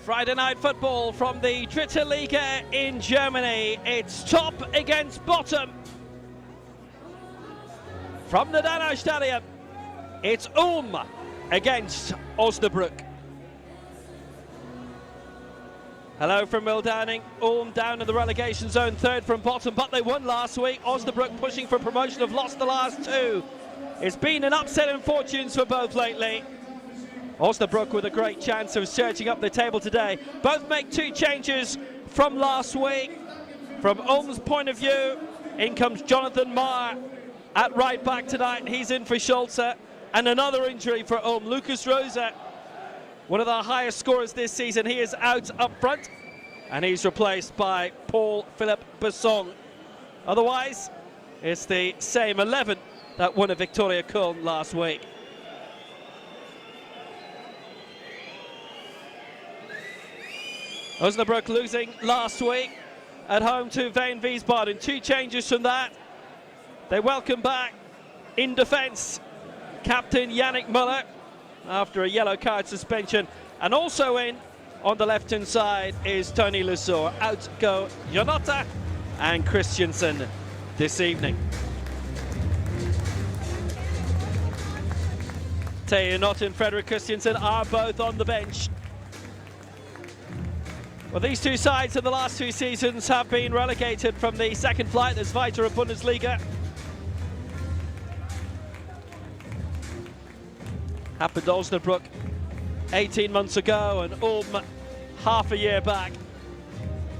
Friday night football from the Dritte Liga in Germany. It's top against bottom. From the Danau Stadium, it's Ulm against Osnabrück. Hello from Will Downing. Ulm down in the relegation zone, third from bottom, but they won last week. Osnabrück pushing for promotion, have lost the last two. It's been an upset in fortunes for both lately. Osnabrück with a great chance of surging up the table today. Both make two changes from last week. From Ulm's point of view, in comes Jonathan Marr at right back tonight. He's in for Schulze. And another injury for Ulm. Lucas Rosa, one of the highest scorers this season. He is out up front, and he's replaced by Paul-Philipp Besson. Otherwise, it's the same 11 that won at Victoria Köln last week. Osnabrück losing last week at home to Wien Wiesbaden. Two changes from that. They welcome back in defence captain Yannick Müller after a yellow card suspension, and also in on the left-hand side is Tony Lesor. Out go Jonota and Christiansen this evening. Teo Jonota and Fredrik Christiansen are both on the bench. Well, these two sides in the last two seasons have been relegated from the second flight, the Zweite Bundesliga. Happened to Osnabrück 18 months ago and Ulm half a year back.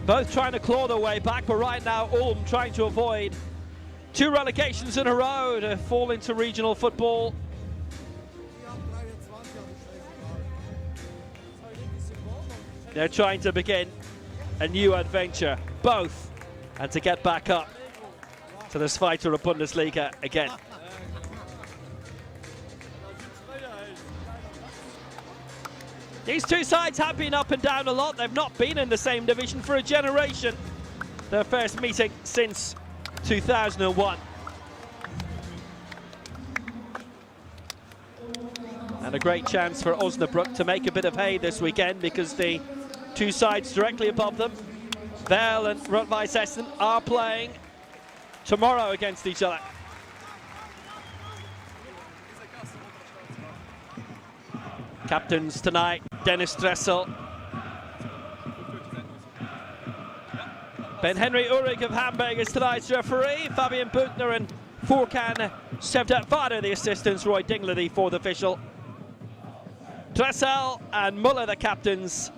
Both trying to claw their way back, but right now Ulm trying to avoid two relegations in a row to fall into regional football. They're trying to begin a new adventure, both, and to get back up to the Zweite Bundesliga again. These two sides have been up and down a lot. They've not been in the same division for a generation. Their first meeting since 2001. And a great chance for Osnabrück to make a bit of hay this weekend, because the two sides directly above them, Werl and Rot-Weiss Essen, are playing tomorrow against each other. Captains tonight, Dennis Dressel. Ben-Henry Uhrig of Hamburg is tonight's referee. Fabian Buchner and Furkan Sevdat-Vada the assistants. Roy Dingler the fourth official. Dressel and Müller the captains.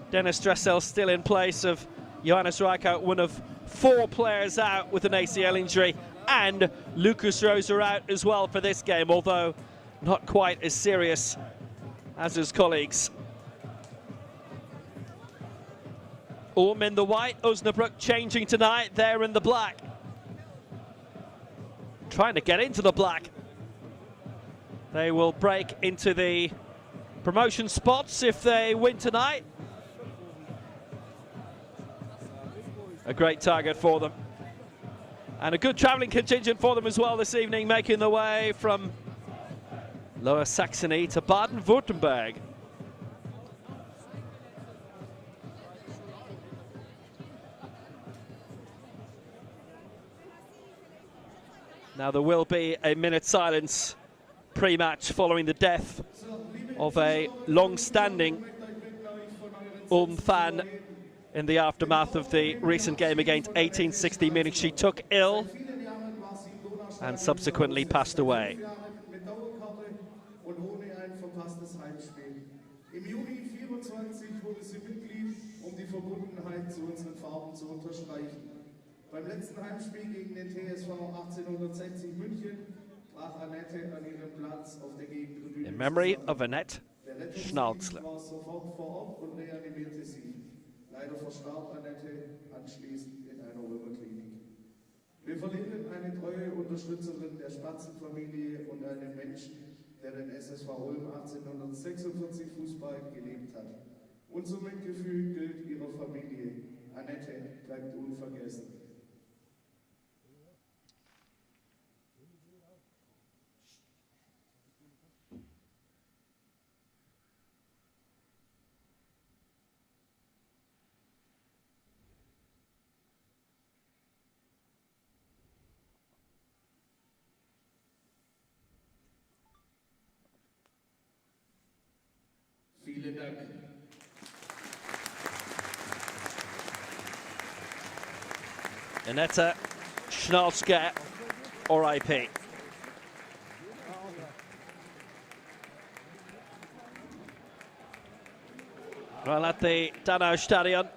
Dennis Dressel still in place of Johannes Reichert, one of four players out with an ACL injury, and Lucas Rosa out as well for this game, although not quite as serious as his colleagues. Ulm in the white, Osnabrück changing tonight, they're in the black. Trying to get into the black. They will break into the promotion spots if they win tonight. A great target for them. And a good travelling contingent for them as well this evening, making their way from Lower Saxony to Baden-Württemberg. Now there will be a minute's silence pre-match following the death of a long-standing Ulm fan in the aftermath of the recent game against 1860 Munich. She took ill and subsequently passed away. Im Juni 24 wurde sie Mitglied, die Verbundenheit zu unseren Farben zu unterstreichen. Beim letzten Heimspiel gegen den TSV 1860 München brach Annette an ihrem Platz auf der Gegentribüne. In memory of Annette Schnauzler. War sofort vor Ort und reanimierte sie. Leider verstarb Annette anschließend in einer Römerklinik. Wir verlieren eine treue Unterstützerin der Spatzenfamilie und einen Menschen, der den SSV Ulm 1846 Fußball gelebt hat. Unser Mitgefühl gilt ihrer Familie. Annette bleibt unvergessen. Vielen Dank. Aneta Schnalzke, RIP. Well, at the Danau Stadion,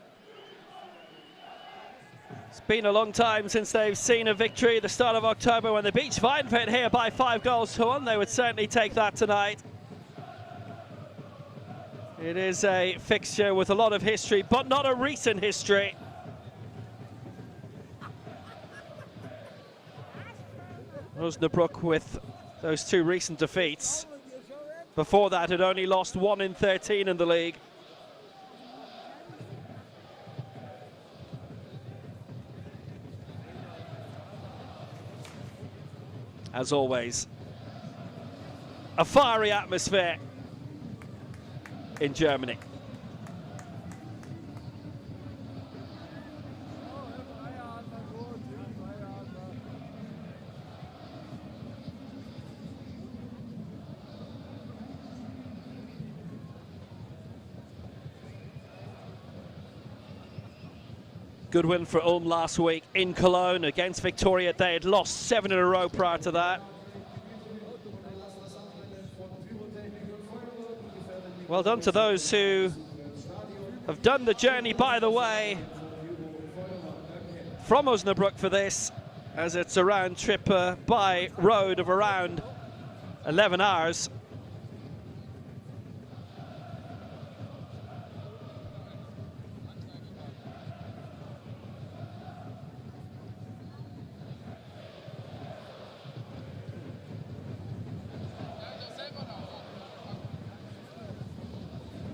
it's been a long time since they've seen a victory. The start of October when they beat Schweinfurt here by 5-1. They would certainly take that tonight. It is a fixture with a lot of history, but not a recent history. Osnabrück with those 2 recent defeats. Before that, had only lost 1 in 13 in the league. As always, a fiery atmosphere in Germany. Good win for Ulm last week in Cologne against Victoria. They had lost 7 in a row prior to that. Well done to those who have done the journey, by the way, from Osnabrück for this, as it's a round trip by road of around 11 hours.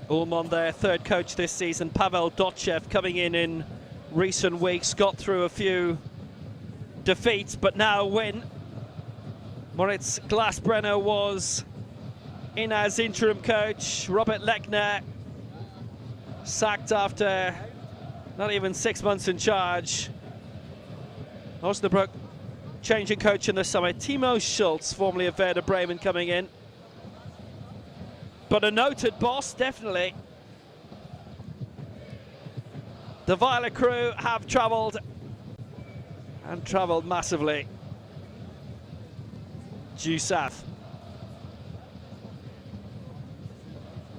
Ulm on their 3rd coach this season, Pavel Dotchev, coming in recent weeks, got through a few defeats, but now a win. Moritz Glasbrenner was in as interim coach. Robert Lechner sacked after not even 6 months in charge. Osnabrück changing coach in the summer. Timo Schulz, formerly of Werder Bremen, coming in. But a noted boss, definitely. The Violet crew have travelled, and travelled massively. Due south.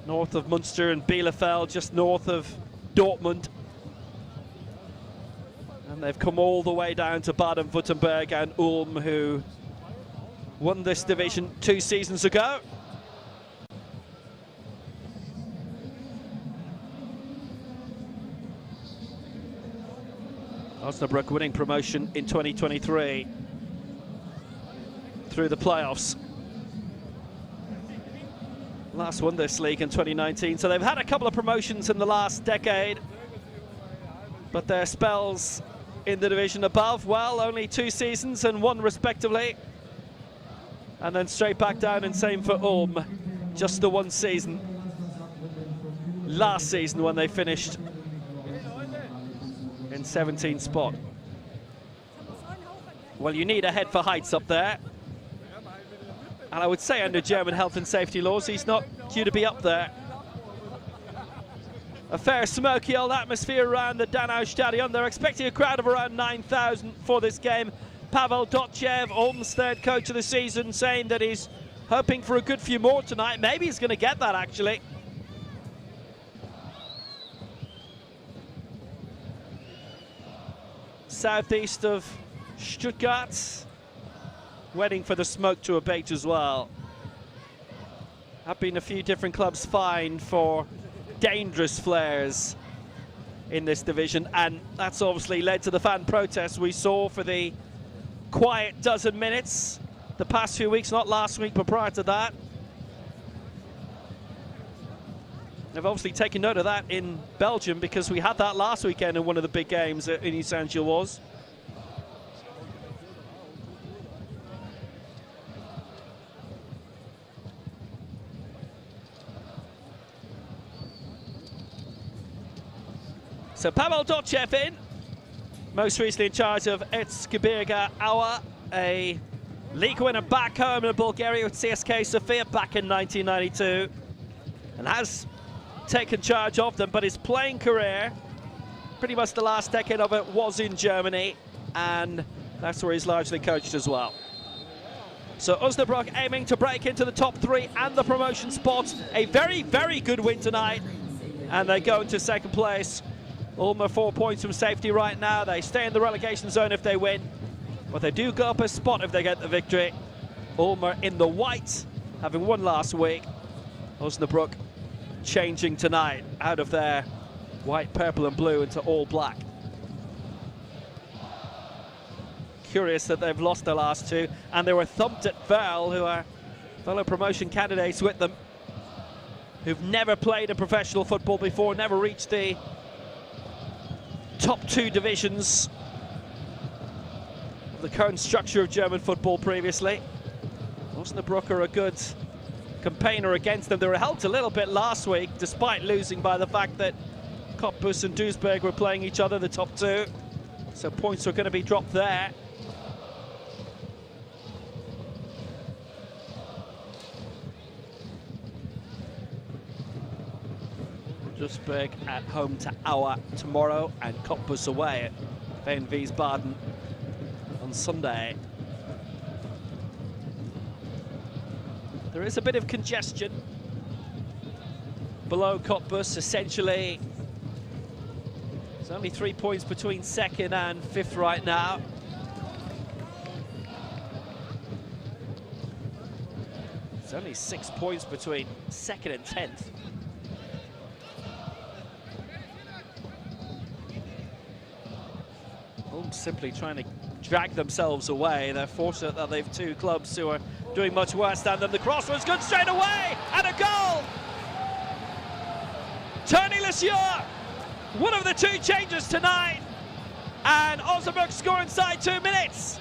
North of Munster and Bielefeld, just north of Dortmund. And they've come all the way down to Baden-Württemberg and Ulm, who won this division 2 seasons ago. Osnabrück winning promotion in 2023 through the playoffs. Last won this league in 2019, so they've had a couple of promotions in the last decade, but their spells in the division above, well, only 2 seasons and 1 respectively, and then straight back down, and same for Ulm, just the 1 season last season when they finished in 17th spot. Well, you need a head for heights up there, and I would say under German health and safety laws he's not due to be up there. A fair smoky old atmosphere around the Danau Stadion. They're expecting a crowd of around 9,000 for this game. Pavel Dotchev, Ulm's 3rd coach of the season, saying that he's hoping for a good few more tonight. Maybe he's going to get that, actually. Southeast of Stuttgart, waiting for the smoke to abate as well. Have been a few different clubs fined for dangerous flares in this division, and that's obviously led to the fan protests we saw for the quiet dozen minutes the past few weeks, not last week but prior to that. They've obviously taken note of that in Belgium, because we had that last weekend in one of the big games in East Saint-Gilloise. So Pavel Dotchev in, most recently in charge of Erzgebirge Aue, a league winner back home in Bulgaria with CSKA Sofia back in 1992, and has taken charge of them, but his playing career, pretty much the last decade of it, was in Germany, and that's where he's largely coached as well. So Osnabrück aiming to break into the top 3 and the promotion spot. A very, very good win tonight, and they go into second place. Ulm are 4 points from safety right now. They stay in the relegation zone if they win, but they do go up a spot if they get the victory. Ulm are in the white, having won last week. Osnabrück changing tonight out of their white, purple and blue into all black. Curious that they've lost their last 2, and they were thumped at VfL, who are fellow promotion candidates with them, who've never played in professional football before, never reached the top 2 divisions of the current structure of German football previously. Osnabrück are a good campaigner against them. They were helped a little bit last week, despite losing, by the fact that Cottbus and Duisburg were playing each other, the top 2. So points are going to be dropped there. Duisburg at home to Aue tomorrow, and Cottbus away at VfL Wiesbaden on Sunday. There is a bit of congestion below Cottbus. Essentially, there's only 3 points between 2nd and 5th right now. There's only 6 points between 2nd and 10th. Ulm simply trying to drag themselves away. They're fortunate that they've 2 clubs who are doing much worse than them. The cross was good straight away, and a goal! Tony Lesieur, one of the 2 changes tonight, and Osnabrück score inside 2 minutes.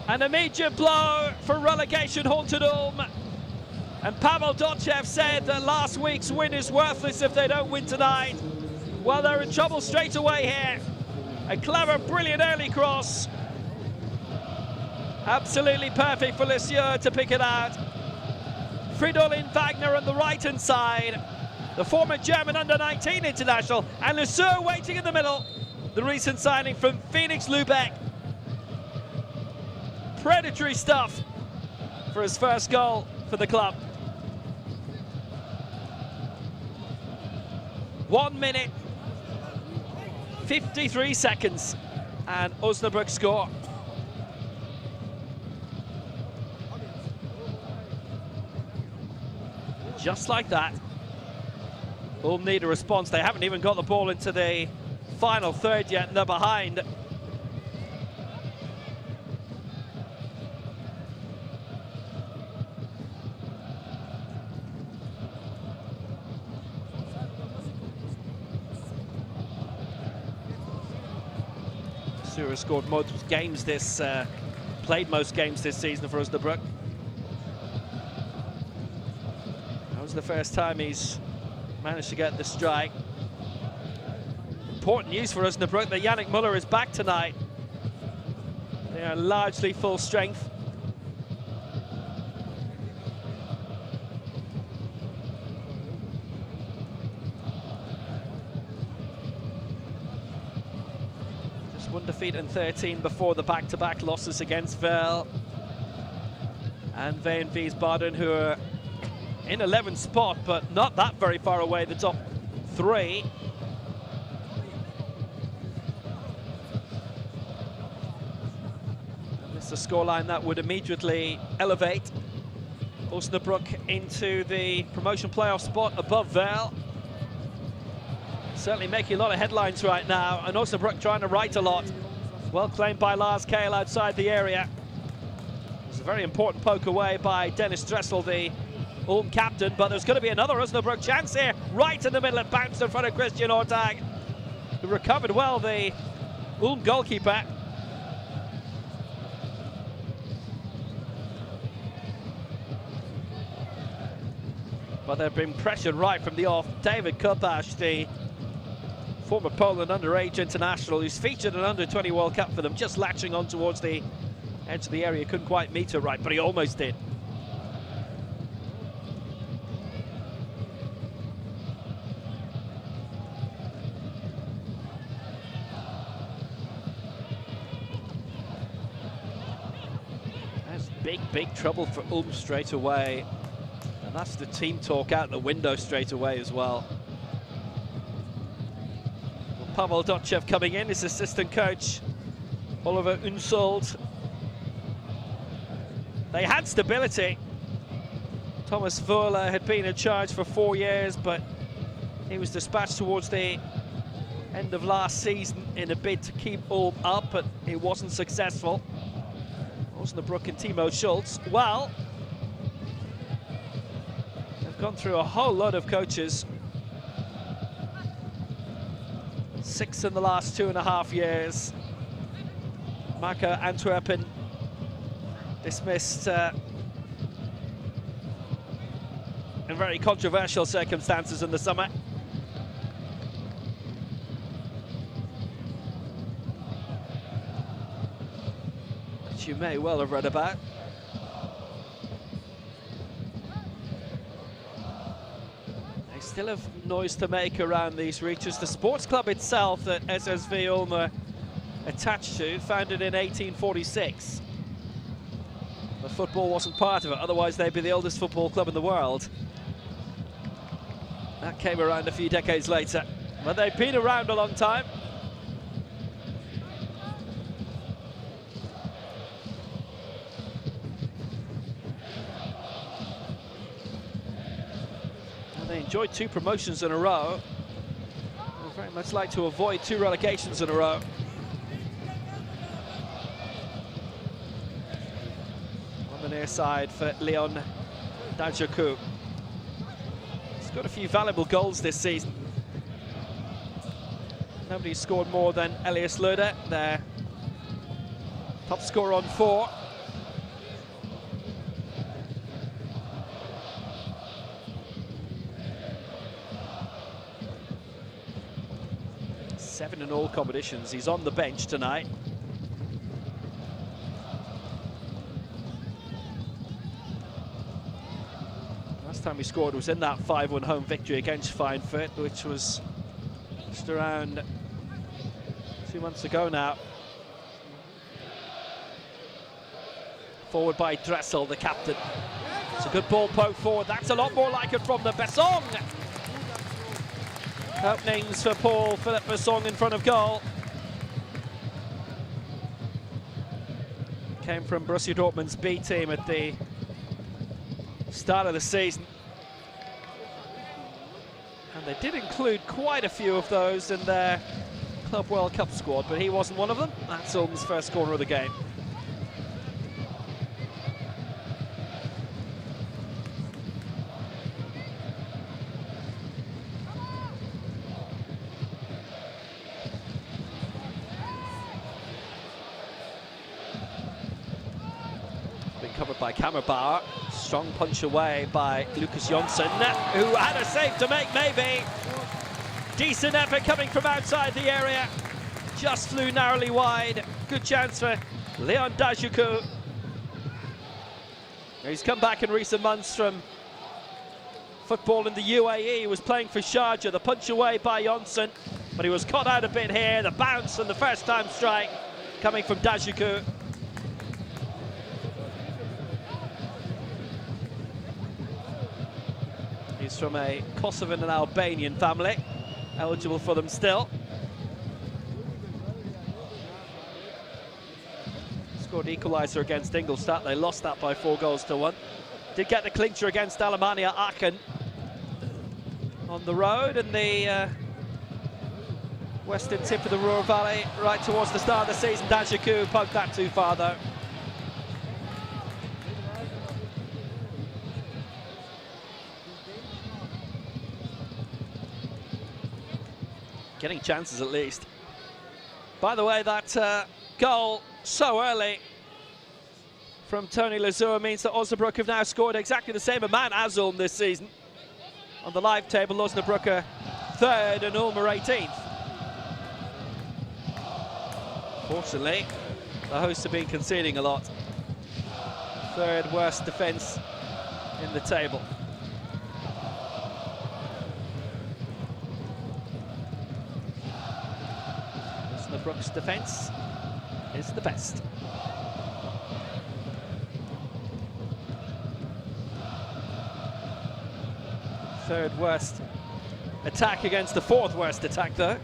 An immediate blow for relegation-haunted Ulm. And Pavel Dotchev said that last week's win is worthless if they don't win tonight. Well, they're in trouble straight away here. A clever, brilliant early cross. Absolutely perfect for Lesieur to pick it out. Fridolin Wagner on the right-hand side, the former German under-19 international, and Lesieur waiting in the middle, the recent signing from Phoenix Lübeck. Predatory stuff for his first goal for the club. 1 minute, 53 seconds, and Osnabrück score. Just like that. Ulm need a response. They haven't even got the ball into the final third yet, and they're behind. Lesieur has scored most games this, played most games this season for Osnabrück. That was the first time he's managed to get the strike. Important news for Osnabrück that Yannick Müller is back tonight. They are largely full strength. Just 1 defeat and 13 before the back-to-back losses against VfL and VfL Wiesbaden, who are in 11th spot, but not that very far away, the top 3. And it's a scoreline that would immediately elevate Osnabrück into the promotion playoff spot above VfL. Certainly making a lot of headlines right now, and Osnabrück trying to write a lot. Well claimed by Lars Kahl outside the area. It was a very important poke away by Dennis Dressel, the Ulm captain, but there's going to be another Osnabrück chance here, right in the middle. It bounced in front of Christian Ortag, who recovered well, the Ulm goalkeeper. But they've been pressured right from the off. David Kubash, the former Poland underage international who's featured an under-20 World Cup for them, just latching on towards the edge of the area. Couldn't quite meet her right, but he almost did. That's big trouble for Ulm straight away. And that's the team talk out the window straight away as well. Pavel Dotchev coming in, his assistant coach, Oliver Unsold. They had stability. Thomas Wöhler had been in charge for 4 years, but he was dispatched towards the end of last season in a bid to keep Ulm up, but it wasn't successful. Osnabrück and Timo Schulz, well, they've gone through a whole lot of coaches. 6 in the last 2.5 years. Marco Antwerpen dismissed in very controversial circumstances in the summer. Which you may well have read about. Still have noise to make around these reaches. The sports club itself that SSV Ulm are attached to, founded in 1846. But football wasn't part of it, otherwise they'd be the oldest football club in the world. That came around a few decades later, but they've been around a long time. They enjoyed 2 promotions in a row. They'd very much like to avoid 2 relegations in a row. On the near side for Leon Dajuku. He's got a few valuable goals this season. Nobody's scored more than Elias Löder, their top scorer on 4. Seven in all competitions. He's on the bench tonight. Last time he scored was in that 5-1 home victory against Schweinfurt, which was just around 2 months ago now. Forward by Dressel, the captain. It's a good ball poke forward. That's a lot more like it from the Besson. Openings for Paul Philipp Besson in front of goal. Came from Borussia Dortmund's B team at the start of the season. And they did include quite a few of those in their Club World Cup squad, but he wasn't one of them. That's Ulm's first corner of the game. Covered by Kammerbauer. Strong punch away by Lucas Jonsson, who had a save to make, maybe. Decent effort coming from outside the area. Just flew narrowly wide. Good chance for Leon Dajuku. He's come back in recent months from football in the UAE. He was playing for Sharjah. The punch away by Jonsson, but he was caught out a bit here. The bounce and the first time strike coming from Dajuku. He's from a Kosovan and Albanian family, eligible for them still. Scored equaliser against Ingolstadt. They lost that by 4-1. Did get the clincher against Alemannia Aachen on the road, and the western tip of the Ruhr Valley right towards the start of the season. Dajuku poked that too far though. Getting chances at least. By the way, that goal so early from Tony Lazur means that Osnabrück have now scored exactly the same amount as Ulm this season. On the live table, Osnabrück are 3rd and Ulm are 18th. Fortunately, the hosts have been conceding a lot. Third worst defence in the table. Osnabrück's defence is the best. Third worst attack against the fourth worst attack, though.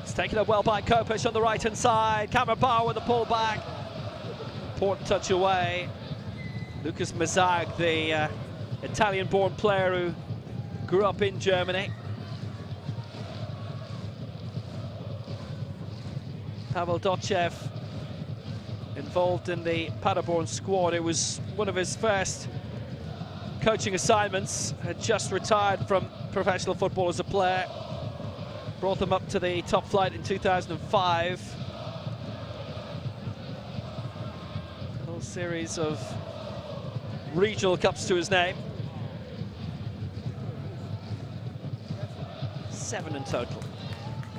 It's taken up well by Kopic on the right-hand side. Kammerauer with the pullback. Important touch away. Lucas Mazag, the Italian-born player who grew up in Germany. Pavel Dochev involved in the Paderborn squad. It was one of his first coaching assignments. Had just retired from professional football as a player. Brought them up to the top flight in 2005. A whole series of regional cups to his name. 7 in total,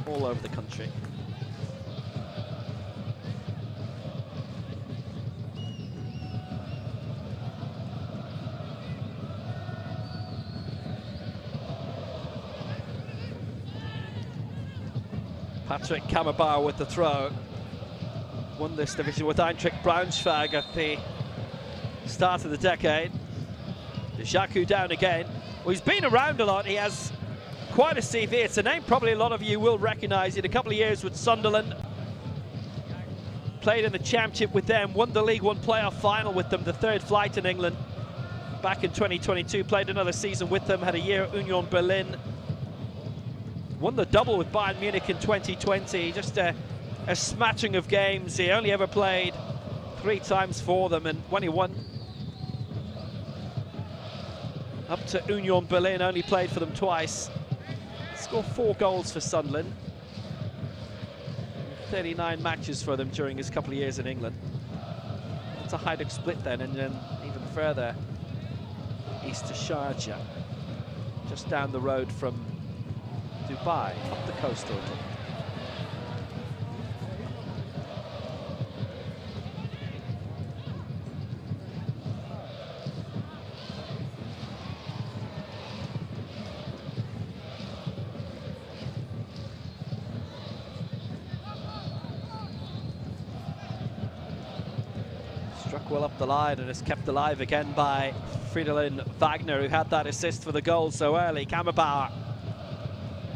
all over the country. Patrick Kammerauer with the throw. Won this division with Eintracht Braunschweig at the start of the decade. Jaku down again. Well, he's been around a lot. He has quite a CV. It's a name probably a lot of you will recognise. He had a couple of years with Sunderland. Played in the Championship with them. Won the League One playoff final with them, the third flight in England. Back in 2022, played another season with them. Had a year at Union Berlin. Won the double with Bayern Munich in 2020. Just a smattering of games. He only ever played 3 times for them, and when he won up to Union Berlin, only played for them twice. Scored 4 goals for Sunderland. 39 matches for them during his couple of years in England. It's a Hajduk split then, and then even further east to Sharjah, just down the road from Dubai, up the coast a little. Struck well up the line and is kept alive again by Fridolin Wagner, who had that assist for the goal so early. Kammerauer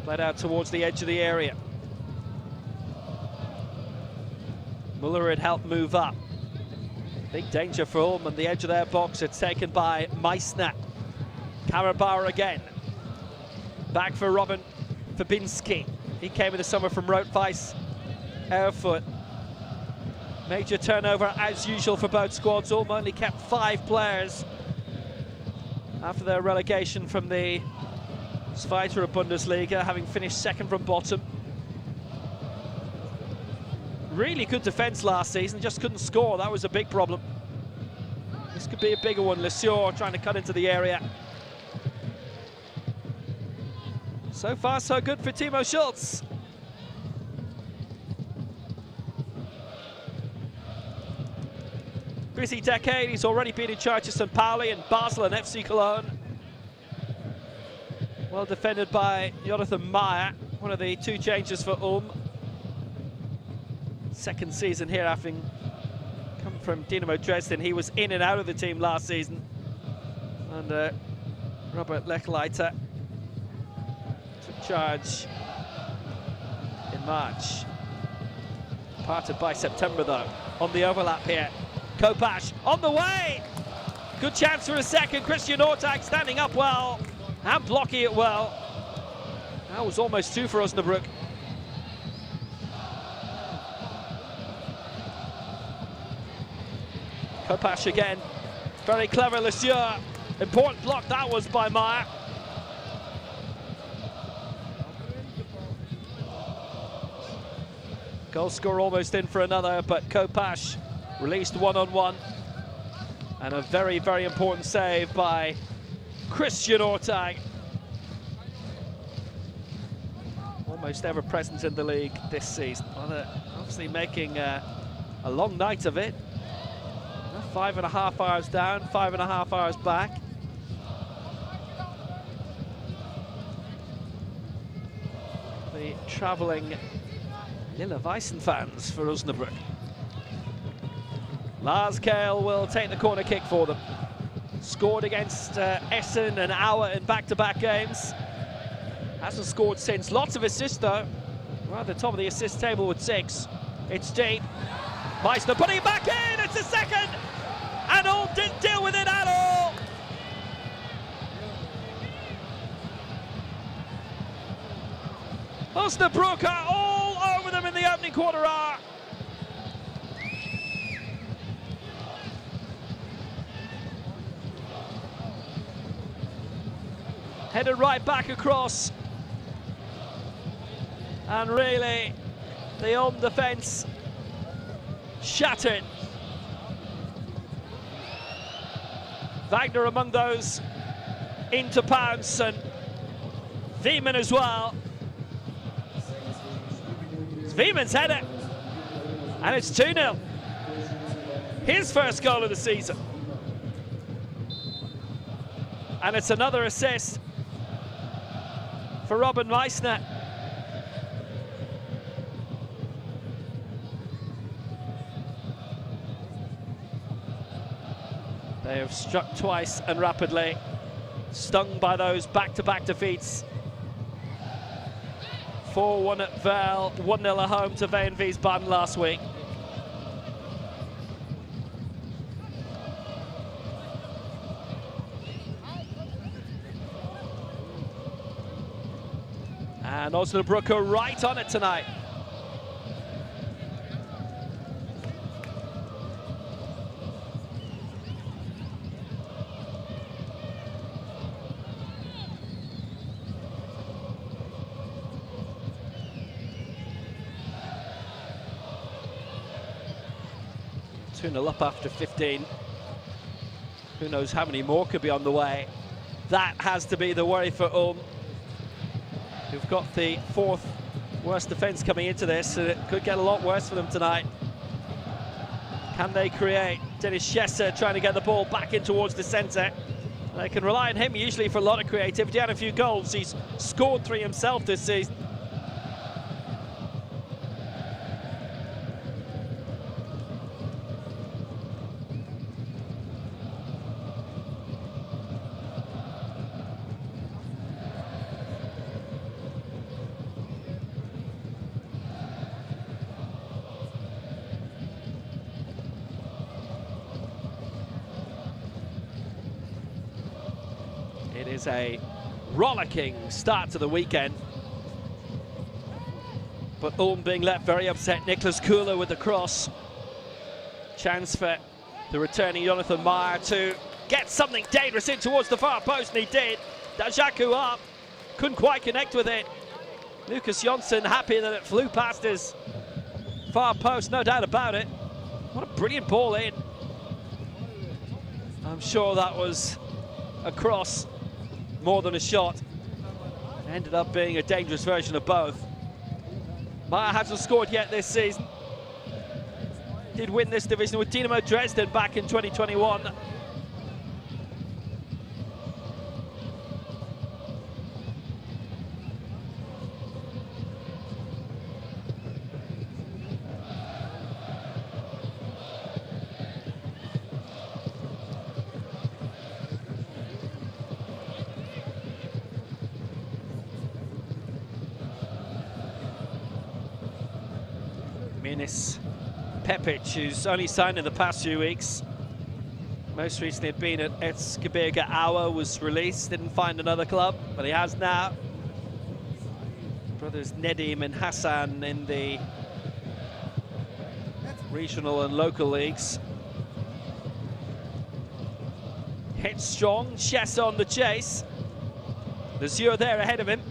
played out towards the edge of the area. Muller had helped move up. Big danger for Ulm, and the edge of their box. It's taken by Meissner. Kammerauer again. Back for Robin Fabinski. He came in the summer from Rot-Weiss Erfurt. Major turnover as usual for both squads. Ulm only kept 5 players after their relegation from the Zweite Bundesliga, having finished second from bottom. Really good defence last season, just couldn't score. That was a big problem. This could be a bigger one. Lesieur trying to cut into the area. So far, so good for Timo Schulz. Busy decade. He's already been in charge of St. Pauli and Basel and FC Cologne. Well defended by Jonathan Meyer, one of the 2 changes for Ulm. Second season here, having come from Dynamo Dresden. He was in and out of the team last season. And Robert Lechleiter took charge in March. Parted by September, though. On the overlap here, Kopash on the way! Good chance for a second. Christian Ortag standing up well and blocking it well. That was almost 2 for Osnabrück. Kopash again. Very clever, Lesieur. Important block that was by Meyer. Goal scorer almost in for another, but Kopash released one-on-one. And a very, very important save by Christian Ortag. Almost ever present in the league this season. Well, they're obviously making a long night of it. 5.5 hours down, 5.5 hours back. The travelling Lilla Weissen fans for Osnabrück. Lars Kale will take the corner kick for them. Scored against Essen and Auer in back-to-back games. Hasn't scored since. Lots of assists though. Right at the top of the assist table with 6. It's deep. Meissner putting it back in. It's a second. And Ulm didn't deal with it at all. Osnabrück are all over them in the opening quarter hour. Headed right back across. And really, the Ulm defence shattered. Wagner among those into pounce, and Wiemann as well. It's Wiemann's header, and it's 2-0. His first goal of the season. And it's another assist for Robin Meissner. They have struck twice and rapidly, stung by those back-to-back defeats. 4-1 at Vel, 1-0 at home to VfL Wiesbaden last week. And Osnabrück are right on it tonight. Up after 15. Who knows how many more could be on the way. That has to be the worry for Ulm, who've got the 4th worst defence coming into this, and it could get a lot worse for them tonight. Can they create? Dennis Schesser trying to get the ball back in towards the centre. They can rely on him usually for a lot of creativity and a few goals. He's scored 3 himself this season. It is a rollicking start to the weekend, but Ulm being left very upset. Niklas Kuhler with the cross. Chance for the returning Jonathan Meyer to get something dangerous in towards the far post, and he did. Dajaku up, couldn't quite connect with it. Lucas Jonsson happy that it flew past his far post, no doubt about it. What a brilliant ball in. I'm sure that was a cross more than a shot. Ended up being a dangerous version of both. Meyer hasn't scored yet this season. Did win this division with Dynamo Dresden back in 2021. Minis Pepic, who's only signed in the past few weeks. Most recently had been at Erzgebirge Aue, was released, didn't find another club, but he has now. Brothers Nedim and Hassan in the regional and local leagues. Hit strong, Chess on the chase. Lazure there ahead of him.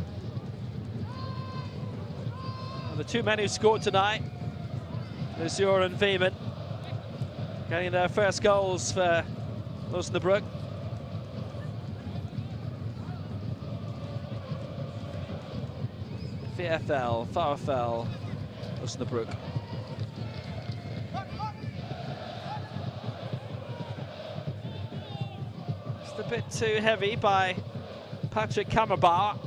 And the 2 men who scored tonight, Lazure and Wiemann, getting their first goals for Osnabrück. VfL Osnabrück. Just a bit too heavy by Patrick Kammerbar.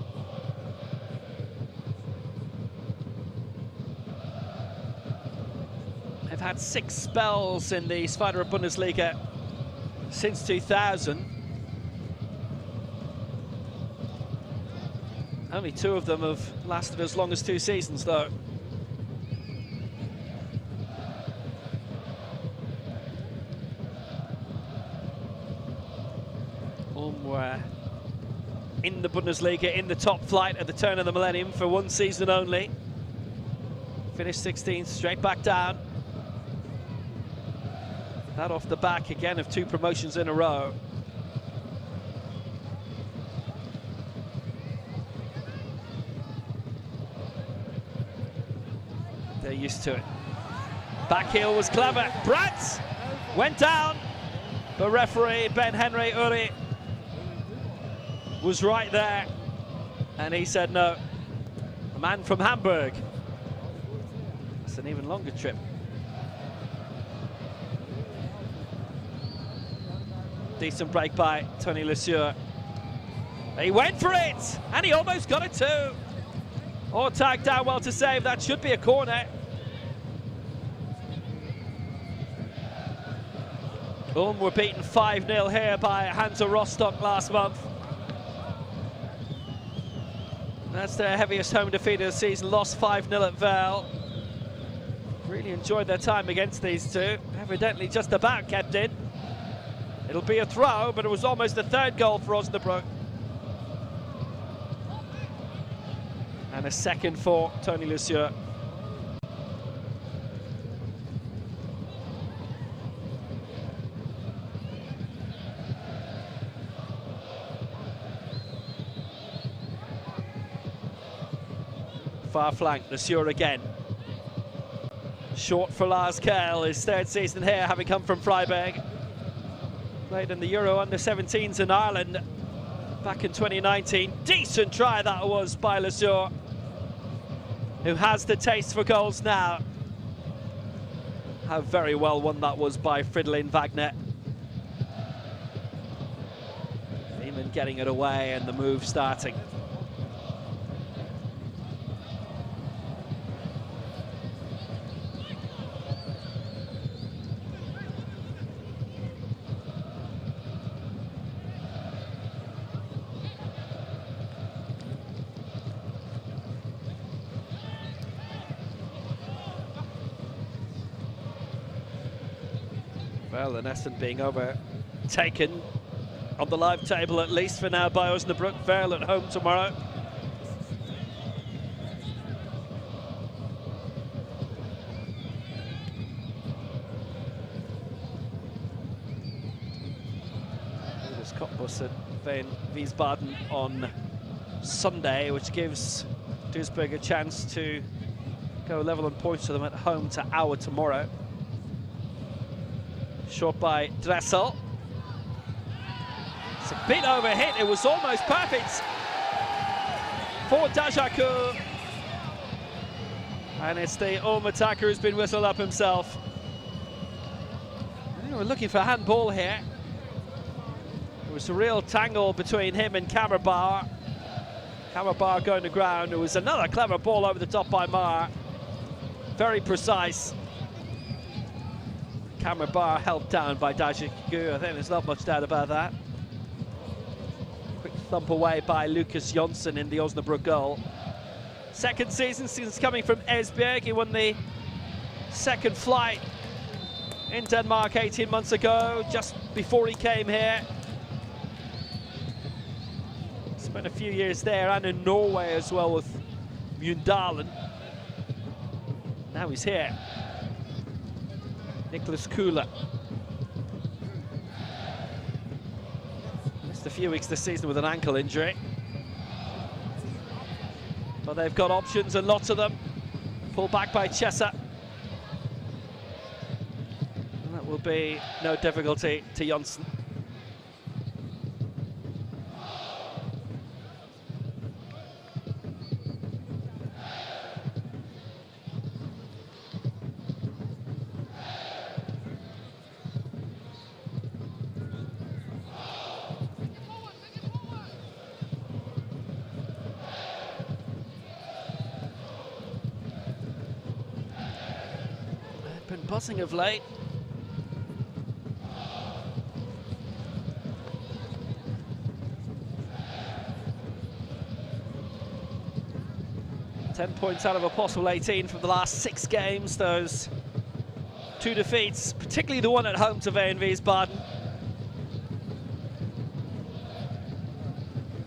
They've had 6 spells in the Zweite Bundesliga since 2000. Only 2 of them have lasted as long as 2 seasons, though. Ulm were in the Bundesliga, in the top flight at the turn of the millennium for 1 season only. Finished 16th, straight back down. That off the back again of 2 promotions in a row. They're used to it. Back heel was clever. Brandt went down, but referee Ben-Henry Uri was right there, and he said no. A man from Hamburg. It's an even longer trip. Decent break by Tony Lesieur. He went for it, and he almost got it too. Or tagged down well to save. That should be a corner. Ulm were beaten 5-0 here by Hansa Rostock last month. That's their heaviest home defeat of the season. Lost 5-0 at Verl. Really enjoyed their time against these two. Evidently just about kept in. It'll be a throw, but it was almost the 3rd goal for Osnabrück. And a 2nd for Tony Lesieur. Far flank, Lesieur again. Short for Lars Kerl, his 3rd season here, having come from Freiburg. Played in the Euro under-17s in Ireland back in 2019. Decent try that was by Lesieur, who has the taste for goals now. How very well won that was by Fridolin Wagner. Even getting it away and the move starting. Well, and Essen being overtaken on the live table, at least for now, by Osnabrück. Verl at home tomorrow. There's Cottbus and Wien Wiesbaden on Sunday, which gives Duisburg a chance to go level on points to them at home to Aue tomorrow. Shot by Dressel. It's a bit overhit. It was almost perfect for Dajaku. And it's the Ulm attacker who's been whistled up himself. We're looking for handball here. It was a real tangle between him and Kammerbar. Kammerbar going to ground. It was another clever ball over the top by Mar. Very precise. Kammerbar held down by Dajaku. I think there's not much doubt about that. Quick thump away by Lucas Jonsson in the Osnabrück goal. 2nd season since coming from Esbjerg. He won the 2nd flight in Denmark 18 months ago, just before he came here. Spent a few years there and in Norway as well with Mjøndalen. Now he's here. Nicholas Kula. Missed a few weeks this season with an ankle injury. But they've got options, and lots of them. Pulled back by Chesa. And that will be no difficulty to Jonsson. buzzing of late. Ten points out of a possible 18 from the last 6 games. Those 2 defeats, particularly the one at home to VfL Wiesbaden.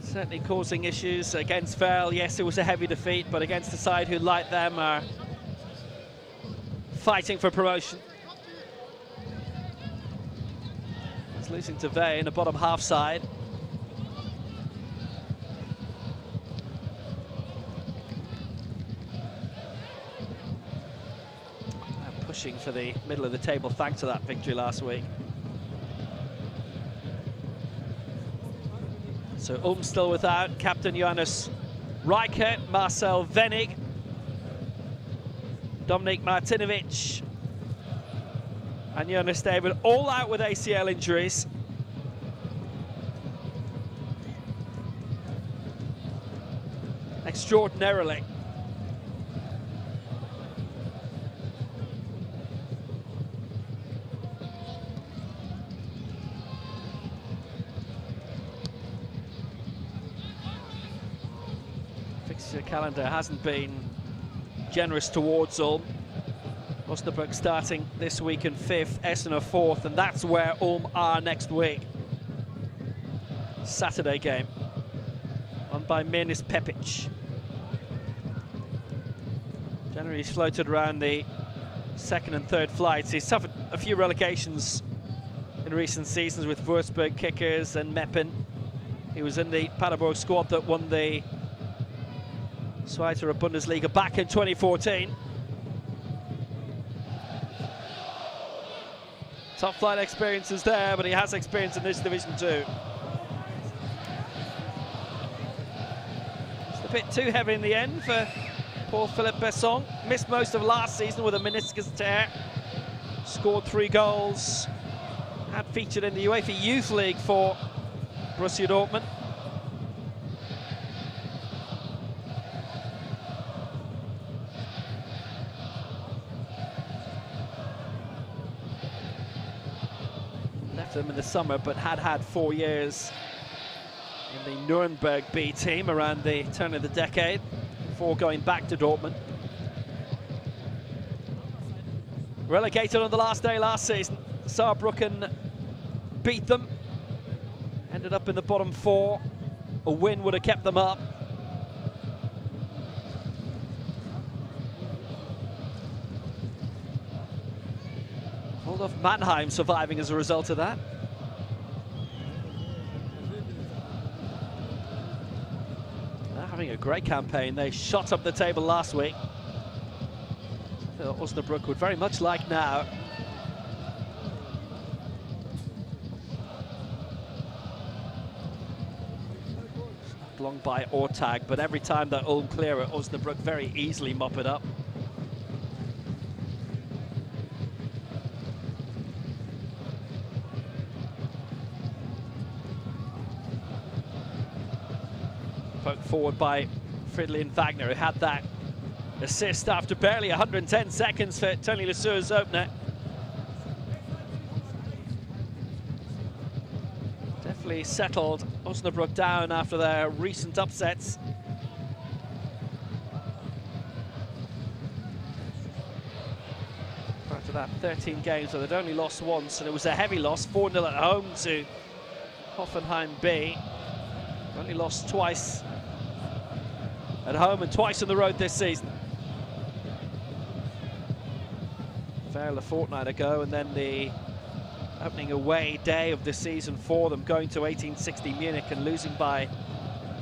Certainly causing issues against VfL. Yes, it was a heavy defeat, but against a side who, like them, are fighting for promotion. It's losing to VfL in the bottom half side. Pushing for the middle of the table thanks to that victory last week. So Ulm still without captain Johannes Reichert, Marcel Wenig, Dominik Martinovic and Jonas David all out with ACL injuries. Extraordinarily. Fixture calendar hasn't been generous towards Ulm. Osnabrück starting this week in 5th, Essen are 4th, and that's where Ulm are next week. Saturday game, won by Mirnis Pepic. Generally he's floated around the 2nd and 3rd flights. He's suffered a few relegations in recent seasons with Würzburg Kickers and Meppen. He was in the Paderborn squad that won the Zweite Bundesliga back in 2014. Top flight experience is there, but he has experience in this division too. It's a bit too heavy in the end for Paul-Philippe Besson. Missed most of last season with a meniscus tear. Scored 3 goals. Had featured in the UEFA Youth League for Borussia Dortmund. Them in the summer, but had 4 years in the Nuremberg B team around the turn of the decade before going back to Dortmund. Relegated on the last day last season, Saarbrücken beat them, ended up in the bottom 4. A win would have kept them up. Of Mannheim surviving as a result of that. They're having a great campaign. They shot up the table last week. Osnabrück would very much like now. Long by Ortag, but every time that Ulm clear it, Osnabrück very easily mop it up. Poked forward by Fridolin Wagner, who had that assist after barely 110 seconds for Tony Lesueur's opener. Definitely settled Osnabrück down after their recent upsets. After that 13 games where they'd only lost once, and it was a heavy loss, 4-0 at home to Hoffenheim B. Only lost twice at home and twice on the road this season. Failed a fortnight ago, and then the opening away day of the season for them, going to 1860 Munich and losing by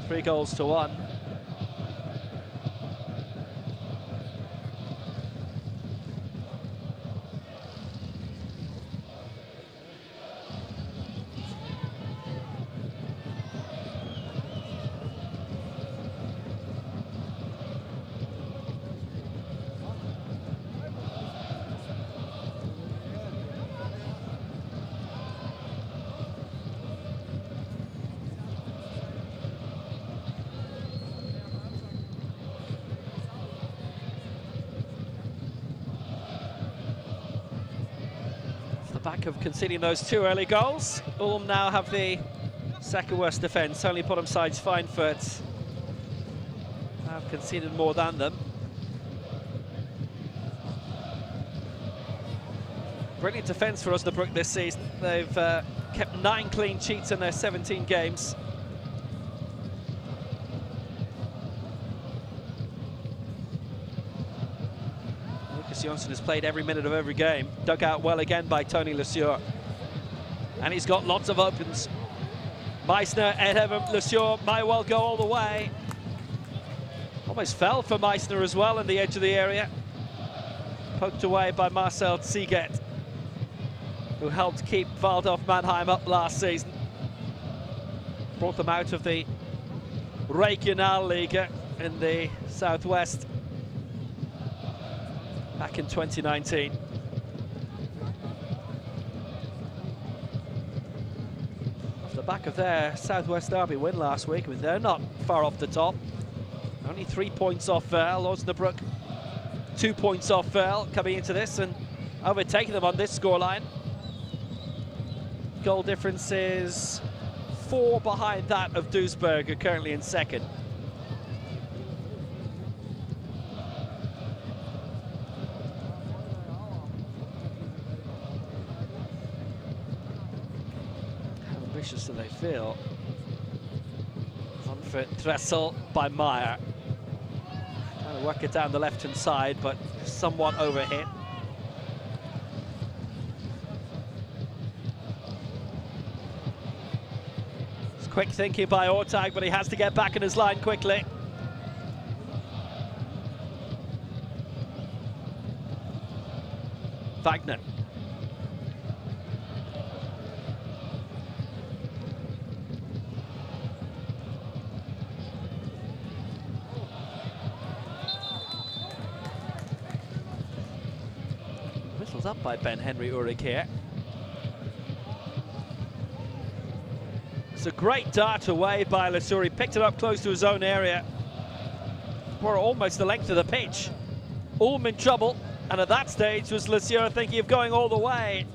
3-1. back of conceding those 2 early goals, Ulm now have the second worst defence. Only bottom side's Schweinfurt have conceded more than them. Brilliant defence for Osnabrück this season. They've kept 9 clean sheets in their 17 games. Johnson has played every minute of every game. Dug out well again by Tony Lesieur. And he's got lots of opens. Meissner ahead of him. Lesieur might well go all the way. Almost fell for Meissner as well in the edge of the area. Poked away by Marcel Ziegert, who helped keep Waldorf Mannheim up last season. Brought them out of the Regionalliga in the southwest back in 2019. Off the back of their Southwest Derby win last week, I mean, they're not far off the top. Only 3 points off Osnabrück, 2 points off coming into this and overtaking them on this scoreline. Goal difference is 4 behind that of Duisburg, who are currently in second. Do they feel? On for Dressel by Meyer. Trying to work it down the left-hand side, but somewhat overhit. It's quick thinking by Ortag, but he has to get back in his line quickly. Wagner. Up by Ben-Henry Uhrig here. It's a great dart away by Lesieur. He picked it up close to his own area for almost the length of the pitch. Ulm in trouble, and at that stage was Lesieur thinking of going all the way.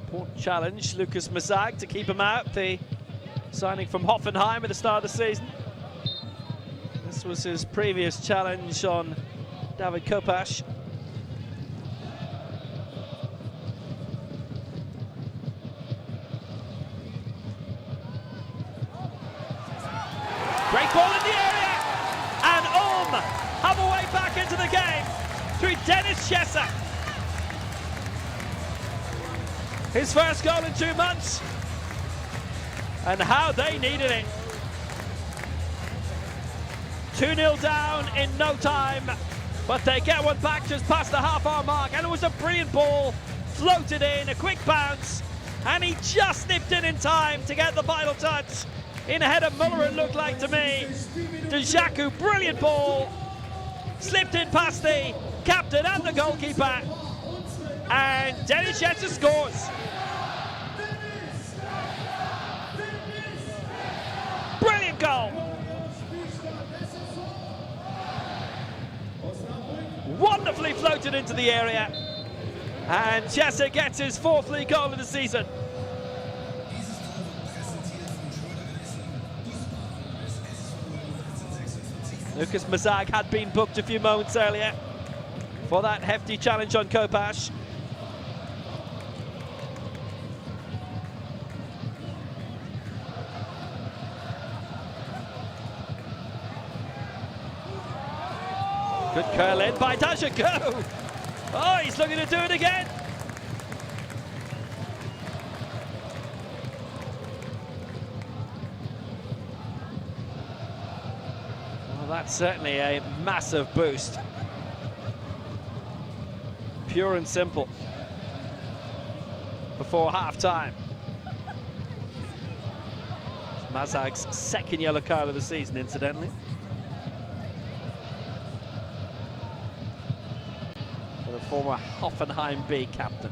Important challenge, Lucas Mazag, to keep him out. The signing from Hoffenheim at the start of the season. This was his previous challenge on David Kopash. Great ball in the area, and Ulm have a way back into the game through Dennis Chesser. His first goal in 2 months. And how they needed it. 2-0 down in no time, but they get one back just past the half-hour mark, and it was a brilliant ball, floated in, a quick bounce, and he just nipped in time to get the final touch. In ahead of Muller, it looked like to me. De Jacu, brilliant ball, slipped in past the captain and the goalkeeper, and Dennis Chesser scores. Brilliant goal. Wonderfully floated into the area. And Chesser gets his 4th league goal of the season. Lucas Mazag had been booked a few moments earlier for that hefty challenge on Kopash. Good curl in by De Jacu. Oh, he's looking to do it again. Well, that's certainly a massive boost. Pure and simple. Before half-time. Mazag's 2nd yellow card of the season, incidentally. Former Hoffenheim B captain.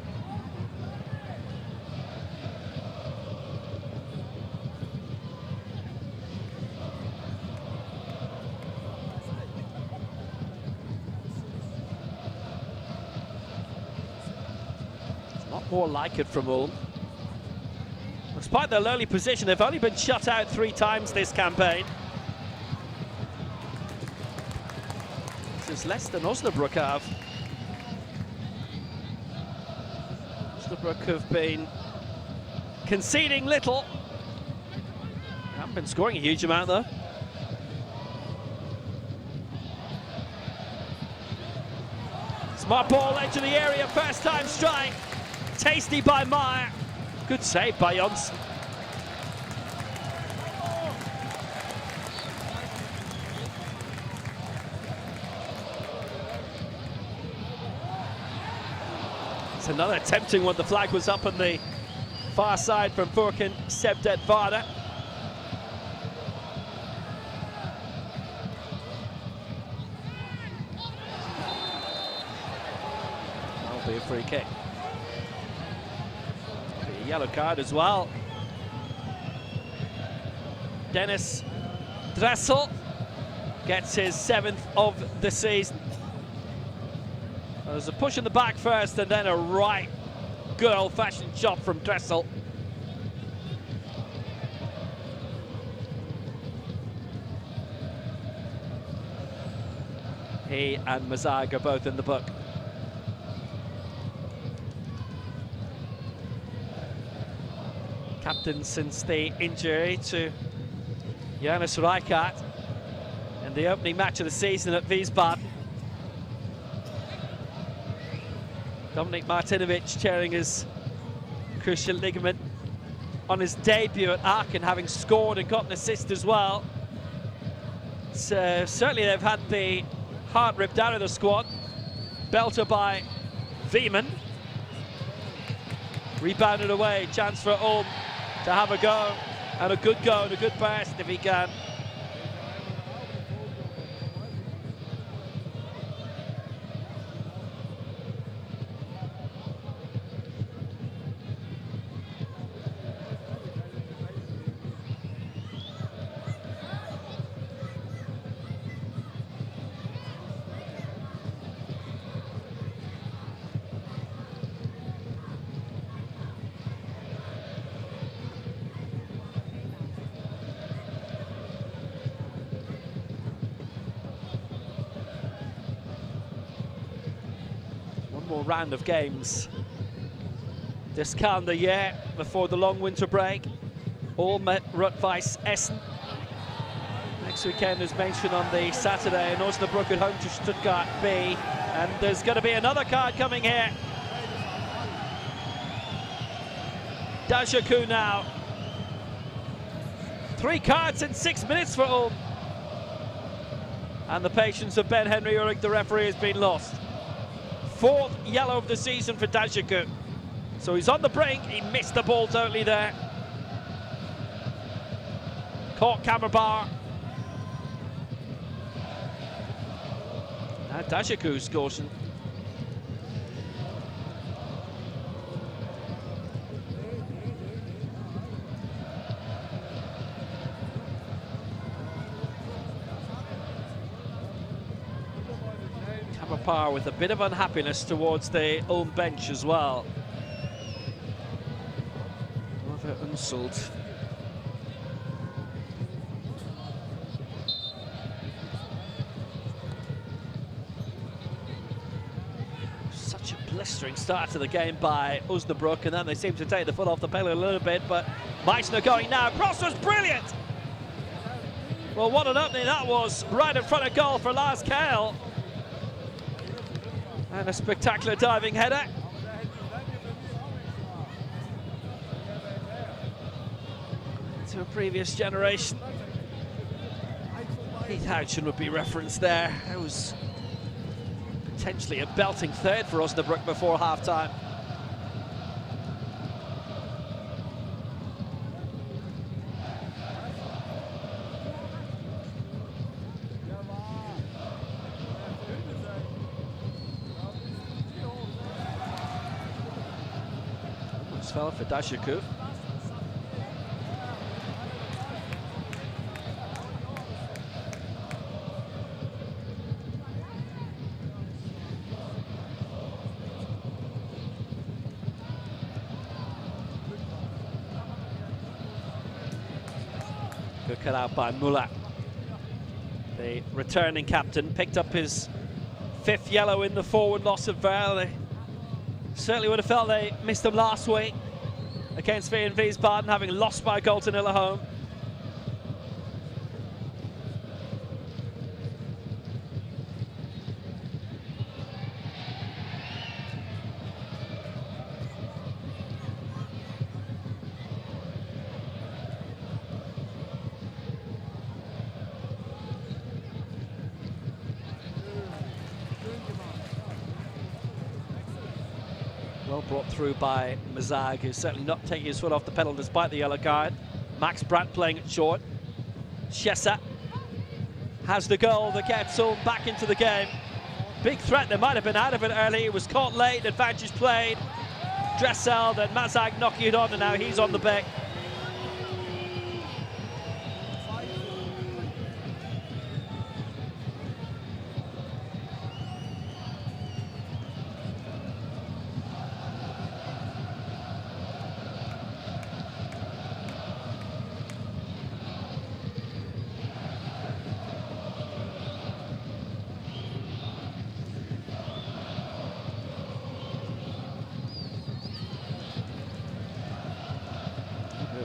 more like it from Ulm. Despite their lowly position, they've only been shut out 3 times this campaign. This is less than Osnabrück have. Osnabrück have been conceding little. They haven't been scoring a huge amount though. Smart ball into the area, first time strike. Tasty by Meyer. Good save by Jonsson. It's another tempting one. The flag was up on the far side from Furkan Sebdet-Vada. That'll be a free kick. A yellow card as well. Dennis Dressel gets his 7th of the season. There's a push in the back first and then a right good old-fashioned shot from Dressel. He and Mazag are both in the book. Captain since the injury to Jonas Rijkaard in the opening match of the season at Wiesbaden. Dominik Martinovic tearing his cruciate ligament on his debut at Aachen, having scored and got an assist as well. So certainly they've had the heart ripped out of the squad. Belter by Wiemann. Rebounded away, chance for Ulm to have a go, and a good go and a good burst if he can. More round of games this calendar year before the long winter break. Ulm at Rot-Weiss Essen next weekend, as mentioned, on the Saturday, and Osnabrück at home to Stuttgart B. And there's going to be another card coming here. Dajaku now. 3 cards in 6 minutes for Ulm, and the patience of Ben Henry Ulrich, the referee, has been lost. 4th yellow of the season for Dajaku. So he's on the brink. He missed the ball totally there. Caught Kammerbauer. Now Dajaku scores. Par with a bit of unhappiness towards the Ulm bench as well. Rather Unseld. Such a blistering start to the game by Osnabrück, and then they seem to take the foot off the pedal a little bit, but Meissner going now. Cross was brilliant! Well, what an opening that was, right in front of goal for Lars Kael. And a spectacular diving header. To a previous generation. Heath Houchen would be referenced there. It was potentially a belting 3rd for Osnabrück before half-time. Fell for Dajaku. cut out by Muller. The returning captain picked up his 5th yellow in the forward loss of VfL. They certainly would have felt they missed him last week against VfL Wiesbaden, having lost by a goal to nil at home. Well brought through by Mazag, who's certainly not taking his foot off the pedal despite the yellow card. Max Brandt playing it short. Schesser has the goal that gets Ulm back into the game. Big threat, they might have been out of it early. It was caught late, advantage played. Dressel, then Mazag knocking it on, and now he's on the back.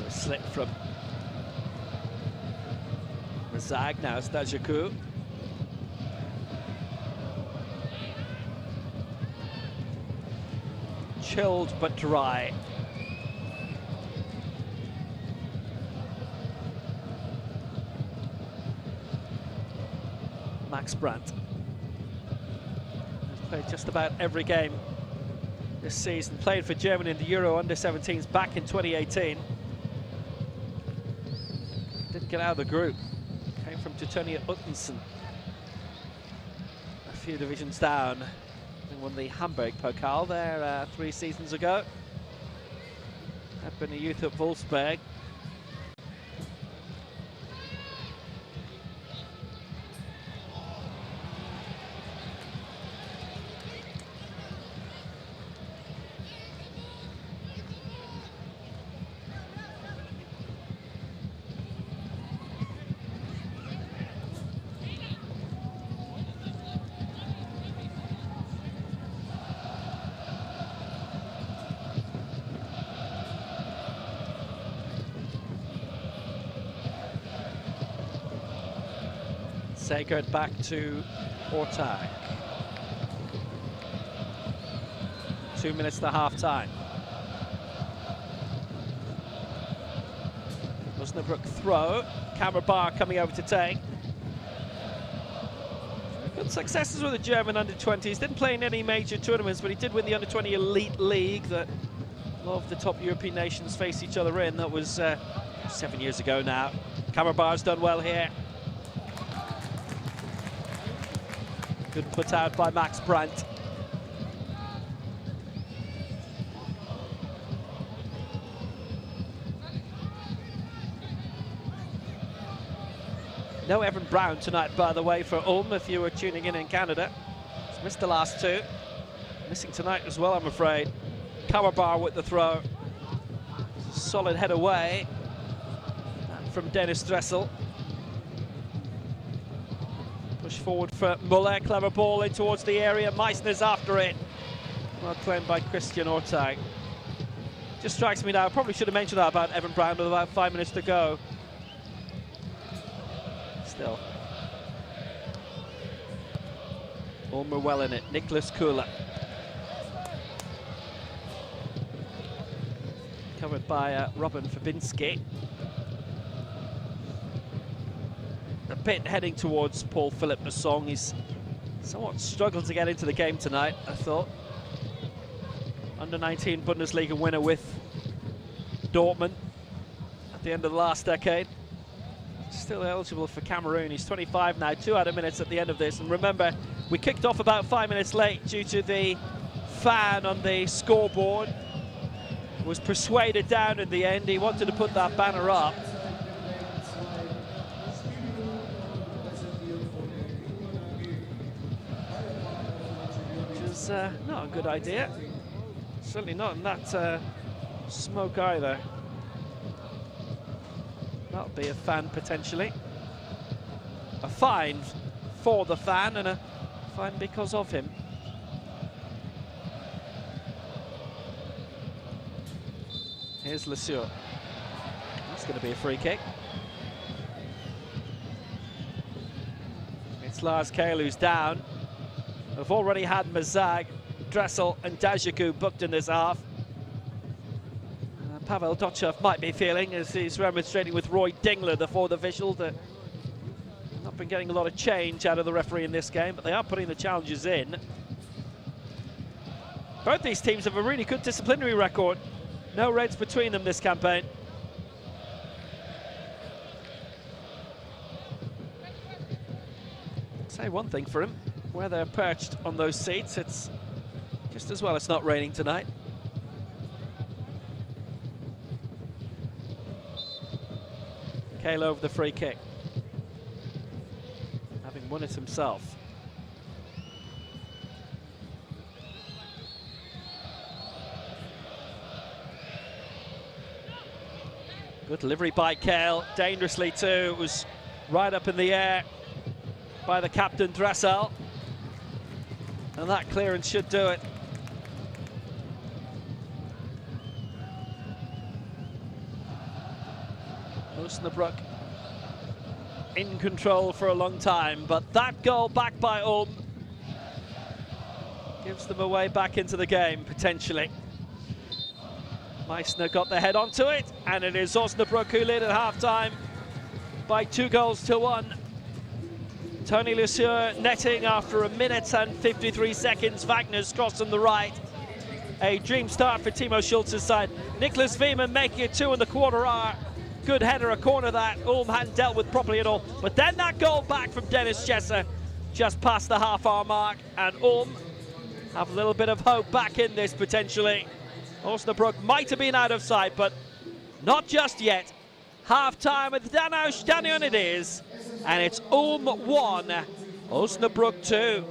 Slip from Mazag, now Stajaku. Chilled but dry. Max Brandt has played just about every game this season. Played for Germany in the Euro Under-17s back in 2018. Didn't get out of the group. Came from Teutonia Uttensen, a few divisions down. They won the Hamburg Pokal there 3 seasons ago. Had been a youth at Wolfsburg. Segert back to Ortag. 2 minutes to half-time. Osnabrück throw. Kammerbar coming over to take. Good successes with the German under-20s. Didn't play in any major tournaments, but he did win the under-20 Elite League that a lot of the top European nations face each other in. That was 7 years ago now. Kammerbar's done well here. Good put out by Max Brandt. No Evan Brown tonight, by the way, for Ulm, if you were tuning in Canada. He's missed the last 2. Missing tonight as well, I'm afraid. Kammerbar with the throw. Solid head away. And from Dennis Dressel. Push forward for Muller, clever ball in towards the area. Meissner's after it. Well claimed by Christian Ortag. Just strikes me now, I probably should have mentioned that about Evan Brown with about 5 minutes to go. Still. Ulm are well in it. Nicholas Kula. Covered by Robin Fabinski. A bit heading towards Paul Philipp Masson. He's somewhat struggled to get into the game tonight, I thought. Under-19 Bundesliga winner with Dortmund at the end of the last decade. Still eligible for Cameroon. He's 25 now, 2 added minutes at the end of this. And remember, we kicked off about 5 minutes late due to the fan on the scoreboard. Was persuaded down in the end. He wanted to put that banner up. Not a good idea. Certainly not in that smoke either. Not That'll be a fan potentially. A fine for the fan and a fine because of him. Here's Lesseur. That's going to be a free kick. It's Lars Kale who's down. We've already had Mazag, Dressel and Dajaku booked in this half. Pavel Dochev might be feeling, as he's remonstrating with Roy Dingler, the fourth official, that not been getting a lot of change out of the referee in this game, but they are putting the challenges in. Both these teams have a really good disciplinary record. No reds between them this campaign. Say one thing for him, where they're perched on those seats, it's just as well it's not raining tonight. Kale over the free kick, having won it himself. Good delivery by Kale, dangerously too. It was right up in the air by the captain Dressel, and that clearance should do it. Osnabrück in control for a long time, but that goal back by Ulm gives them a way back into the game, potentially. Meissner got the head onto it, and it is Osnabrück who lead at half-time by 2-1. Tony Lesseur netting after 1 minute and 53 seconds. Wagner's cross on the right. A dream start for Timo Schulz's side. Niklas Wiemann making it 2 in the quarter hour. Good header, a corner that Ulm hadn't dealt with properly at all. But then that goal back from Dennis Chesser just past the half-hour mark, and Ulm have a little bit of hope back in this potentially. Osnabrück might have been out of sight, but not just yet. Half-time at the Stadion it is, and it's Ulm 1, Osnabrück 2.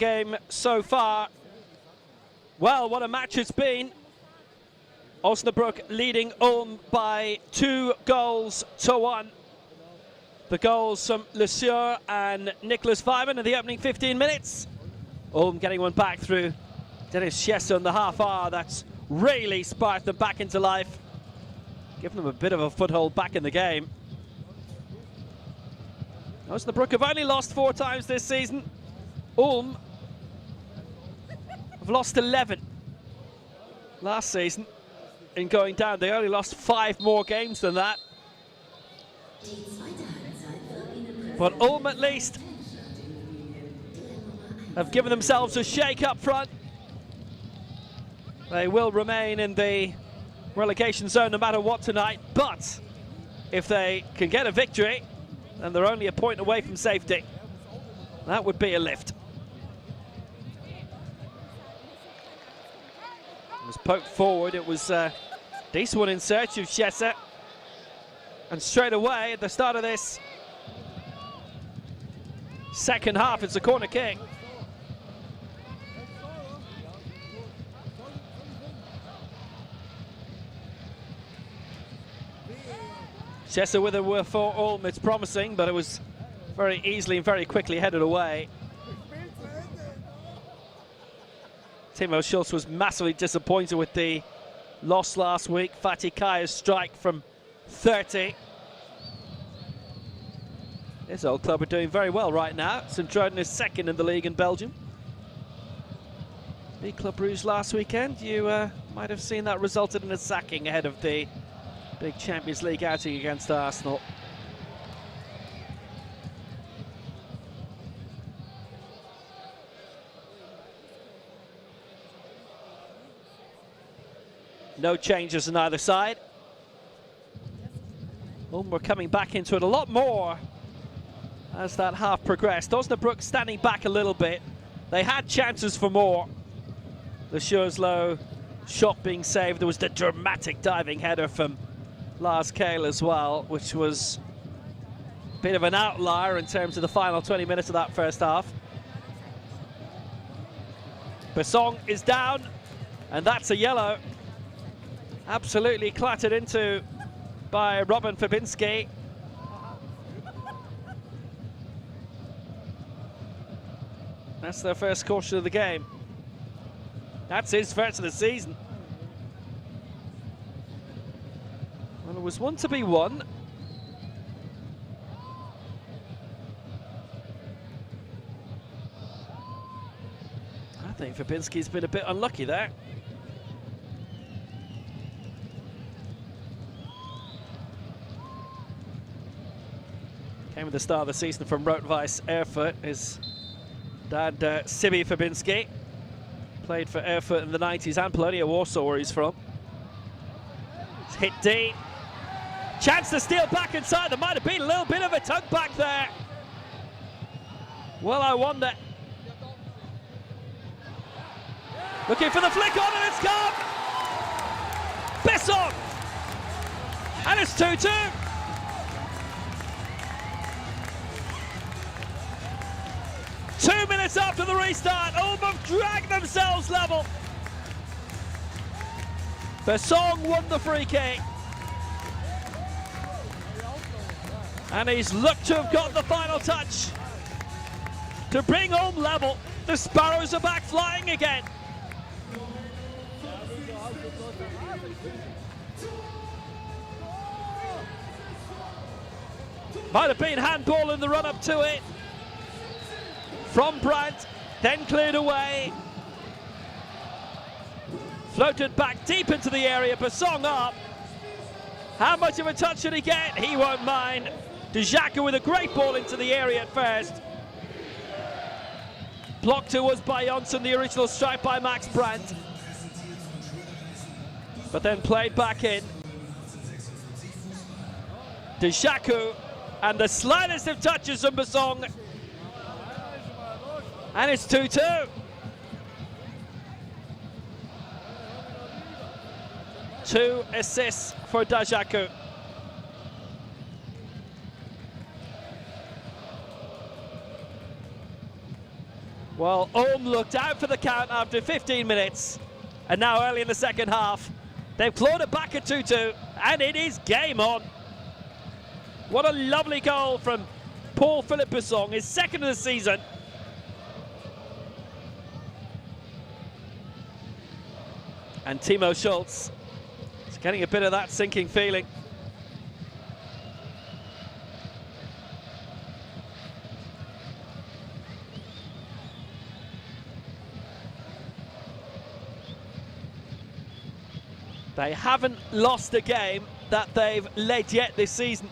game so far. Well, what a match it's been. Osnabrück leading Ulm by 2-1. The goals from Le Sieur and Nicholas Weimann in the opening 15 minutes. Ulm getting one back through Dennis Schesser in the half hour. That's really sparked them back into life, giving them a bit of a foothold back in the game. Osnabrück have only lost 4 times this season. Ulm have lost 11 last season in going down. They only lost 5 more games than that. But Ulm at least have given themselves a shake up front. They will remain in the relegation zone no matter what tonight, but if they can get a victory, then they're only a point away from safety. That would be a lift. It was poked forward. It was a decent one in search of Schesser. And straight away at the start of this second half, it's a corner kick. Schesser with a for Ulm, it's promising, but it was very easily and very quickly headed away. Timo Schultz was massively disappointed with the loss last week. Fatih Kaya's strike from 30. His old club are doing very well right now. St. Truiden is second in the league in Belgium. Beat Club Brugge last weekend. You might have seen that resulted in a sacking ahead of the big Champions League outing against Arsenal. No changes on either side. Ulm were coming back into it a lot more as that half progressed. Osnabrück standing back a little bit. They had chances for more. The Schurzlow shot being saved. There was the dramatic diving header from Lars Kahl as well, which was a bit of an outlier in terms of the final 20 minutes of that first half. Besson is down, and that's a yellow. Absolutely clattered into by Robin Fabinski. That's their first caution of the game. That's his first of the season. Well, it was one to be won. I think Fabinski's been a bit unlucky there. Came at the start of the season from Rot-Weiss Erfurt. His dad, Sibi Fabinski, played for Erfurt in the 90s and Polonia Warsaw, where he's from. It's hit deep. Chance to steal back inside. There might have been a little bit of a tug back there. Well, I wonder. Looking for the flick on, and it's gone. Besson. And it's 2-2. Two minutes after the restart, Ulm have dragged themselves level. Besson won the free kick. And he's looked to have got the final touch to bring Ulm level. The Sparrows are back flying again. Might have been handball in the run-up to it. From Brandt, then cleared away. Floated back deep into the area, Besson up. How much of a touch should he get? He won't mind. De Jacker with a great ball into the area at first. Blocked towards by Jonsson, the original strike by Max Brandt. But then played back in. De Jacker, and the slightest of touches from Besson. And it's 2-2. 2 assists for De Jacker. Well, Ulm looked out for the count after 15 minutes, and now early in the second half, they've clawed it back at 2-2, and it is game on. What a lovely goal from Paul Philippe Bussong, his second of the season. And Timo Schultz is getting a bit of that sinking feeling. They haven't lost a game that they've led yet this season.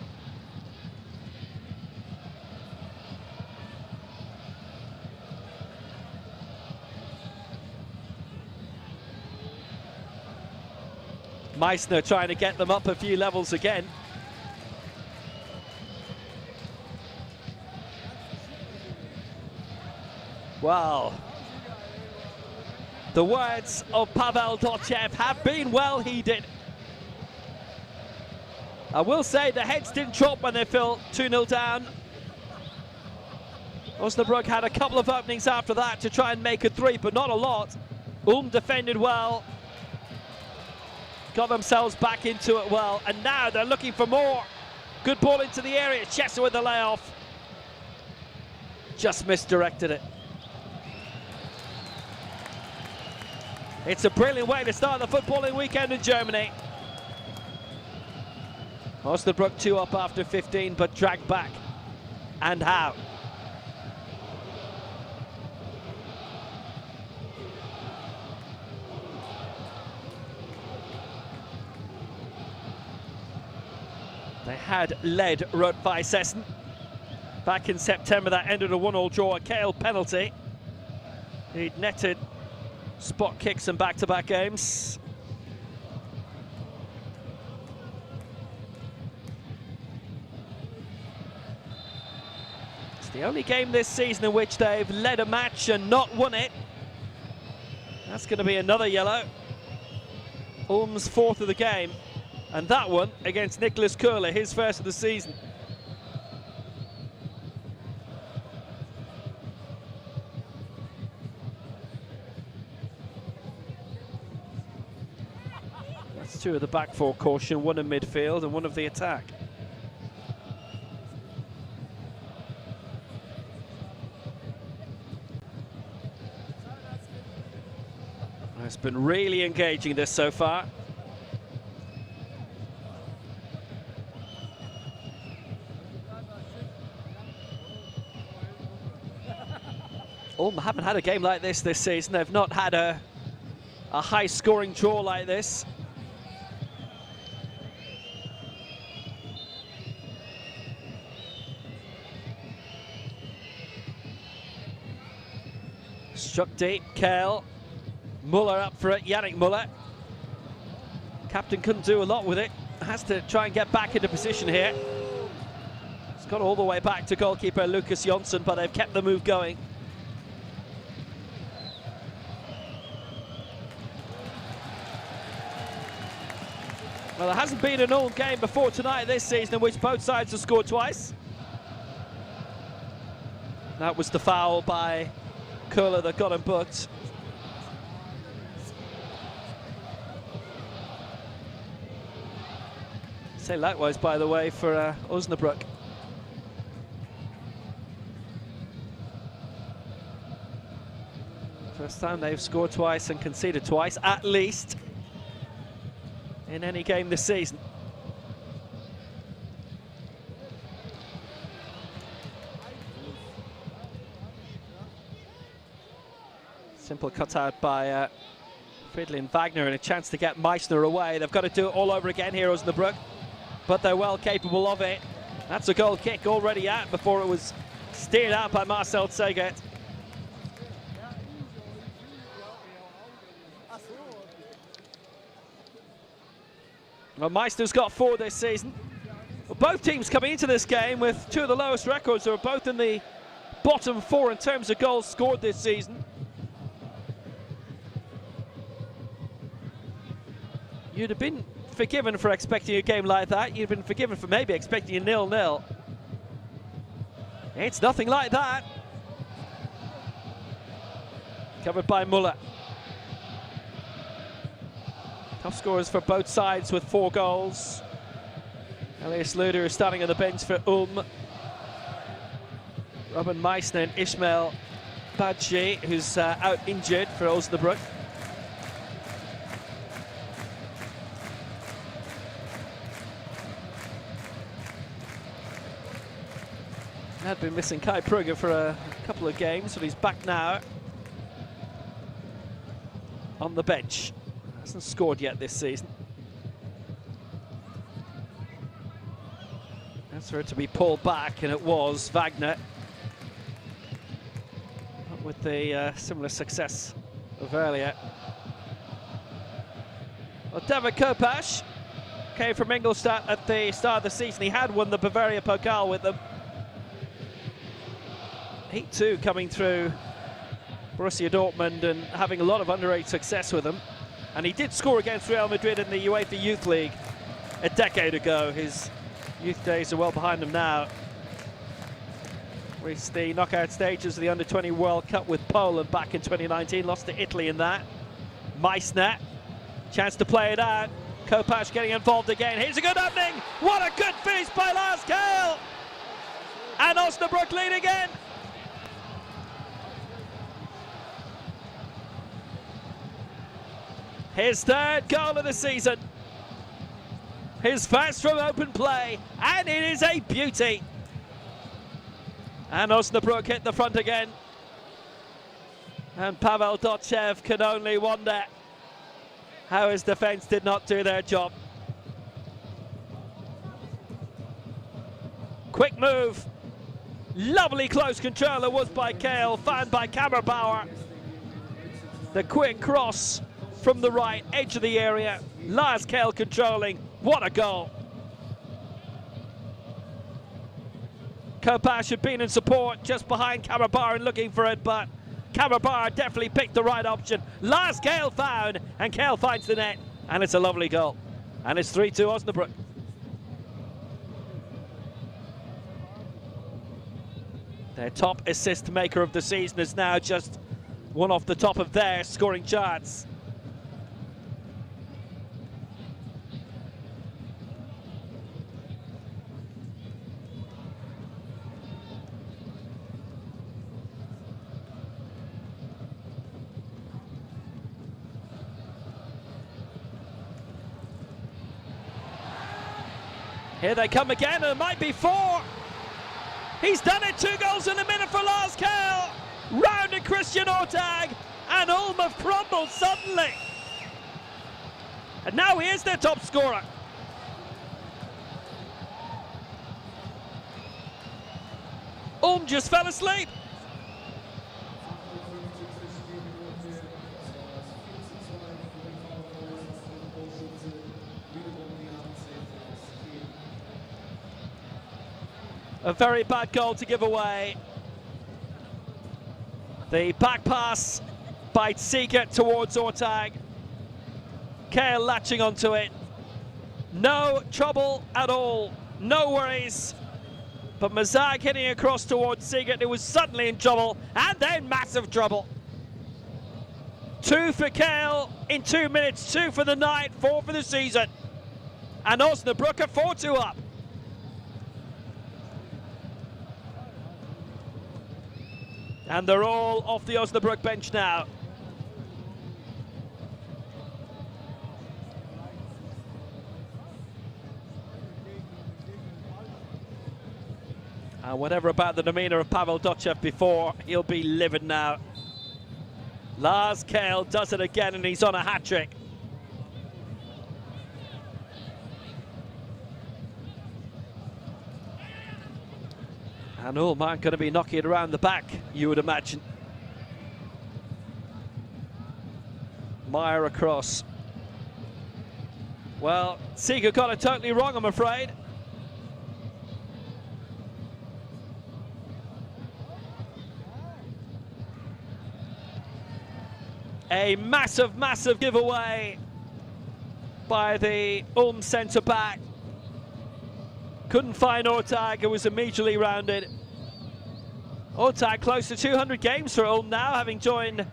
Meissner trying to get them up a few levels again. Wow. The words of Pavel Dotchev have been well heeded. I will say the heads didn't drop when they fell 2-0 down. Osnabrück had a couple of openings after that to try and make it 3, but not a lot. Ulm defended well, got themselves back into it well, and now they're looking for more. Good ball into the area, Chester with the layoff. Just misdirected it. It's a brilliant way to start the footballing weekend in Germany. Osnabrück 2 up after 15, but dragged back. And how? They had led Rot-Weiss Essen back in September. That ended a 1-1 draw, a KL penalty. He'd netted spot kicks in back-to-back games. It's the only game this season in which they've led a match and not won it. That's going to be another yellow. Ulm's 4th of the game, and that one against Nicholas Köhler, his first of the season. That's 2 of the back 4 caution, 1 in midfield and 1 of the attack. It's been really engaging this so far. Ulm haven't had a game like this season. They've not had a high-scoring draw like this. Struck deep, Kerl. Muller up for it, Yannick Muller. Captain couldn't do a lot with it. Has to try and get back into position here. It's got all the way back to goalkeeper Lucas Jonsson, but they've kept the move going. Well, there hasn't been an Ulm game before tonight this season in which both sides have scored twice. That was the foul by Köhler that got him booked. Say likewise, by the way, for Osnabrück. First time they've scored twice and conceded twice, at least, in any game this season. Simple cutout by Friedlin Wagner, and a chance to get Meissner away. They've got to do it all over again here, Osnabrück, but they're well capable of it. That's a goal kick already out before it was steered out by Marcel Zeget. Well, Meissner's got 4 this season. Well, both teams coming into this game with 2 of the lowest records. They're both in the bottom 4 in terms of goals scored this season. You'd have been forgiven for expecting a game like that. You'd have been forgiven for maybe expecting a 0-0. It's nothing like that. covered by Muller. Top scorers for both sides with 4 goals. Elias Luder is starting on the bench for Ulm. Robin Meissner and Ismail Badji, who's out injured for Osnabrück. Had been missing Kai Prugger for a couple of games, but he's back now on the bench. Hasn't scored yet this season. That's for it to be pulled back, and it was Wagner. Not with the similar success of earlier. Well, David Kopash came from Ingolstadt at the start of the season. He had won the Bavaria Pokal with them. He too coming through Borussia Dortmund and having a lot of underage success with them. And he did score against Real Madrid in the UEFA Youth League a decade ago. His youth days are well behind him now. Reached the knockout stages of the Under-20 World Cup with Poland back in 2019. Lost to Italy in that. Meissner, chance to play it out. Kopash getting involved again. Here's a good opening. What a good finish by Lars Kale. And Osnabrück lead again. His 3rd goal of the season. His first from open play, and it is a beauty. And Osnabrück hit the front again. And Pavel Dotchev can only wonder how his defence did not do their job. Quick move. Lovely close control it was by Kale, found by Kammerbauer. The quick cross from the right edge of the area. Lars Kale controlling. What a goal. Kopash had been in support just behind Kammerbauer and looking for it, but Kammerbauer definitely picked the right option. Lars Kale found, and Kale finds the net, and it's a lovely goal. And it's 3-2 Osnabrück. Their top assist maker of the season is now just one off the top of their scoring charts. Here they come again, and it might be 4. He's done it, 2 goals in a minute for Lars Kale. Rounded Christian Ortag, and Ulm have crumbled suddenly. And now he is their top scorer. Ulm just fell asleep. A very bad goal to give away. The back pass by Ziegert towards Ortag. Kale latching onto it. No trouble at all. No worries. But Mazag hitting across towards Ziegert, who was suddenly in trouble, and then massive trouble. 2 for Kale in 2 minutes, 2 for the night, 4 for the season. And Osnabrück are 4-2 up. And they're all off the Osnabrück bench now. And whatever about the demeanour of Pavel Dotchev before, he'll be livid now. Lars Kale does it again, and he's on a hat-trick. And Ulm aren't going to be knocking it around the back, you would imagine. Meyer across. Well, Seeger got it totally wrong, I'm afraid. A massive, massive giveaway by the Ulm centre-back. Couldn't find Ortag, who was immediately rounded. Ortag close to 200 games for Ulm now, having joined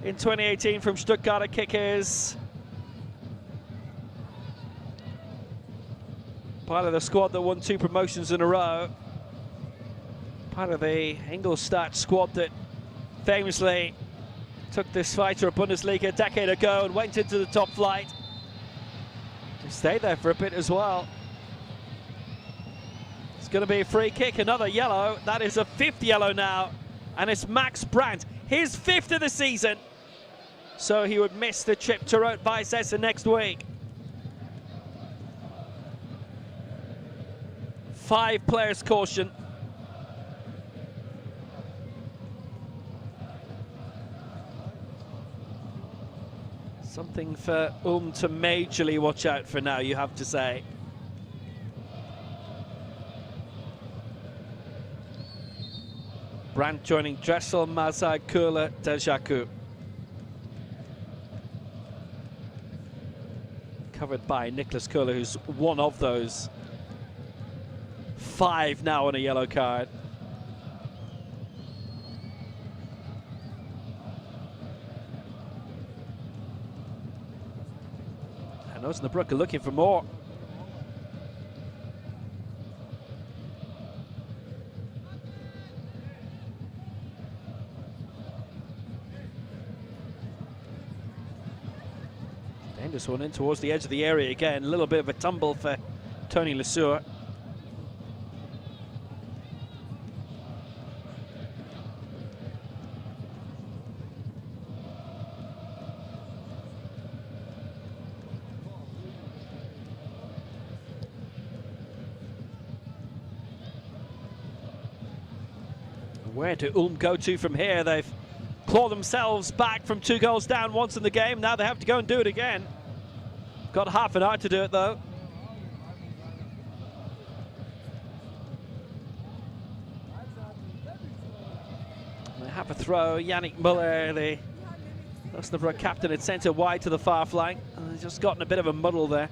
in 2018 from Stuttgarter kickers. Part of the squad that won 2 promotions in a row. Part of the Ingolstadt squad that famously took this fighter of Bundesliga a decade ago and went into the top flight. He stayed there for a bit as well. It's going to be a free kick, another yellow. That is a 5th yellow now, and it's Max Brandt, his 5th of the season. So he would miss the trip to Rot-Weiss Essen next week. 5 players caution. Something for Ulm to majorly watch out for now, you have to say. Brandt joining Dressel, Mazai, Köhler, Deljaku. Covered by Niklas Köhler, who's one of those 5 now on a yellow card. And Osnabrück are looking for more. Dangerous one in towards the edge of the area again. A little bit of a tumble for Tony Lesueur. Where do Ulm go to from here? They've clawed themselves back from 2 goals down once in the game. Now they have to go and do it again. Got half an hour to do it though. They have a throw. Yannick Muller, the Osnabrück captain, had sent it wide to the far flank. He's just gotten a bit of a muddle there.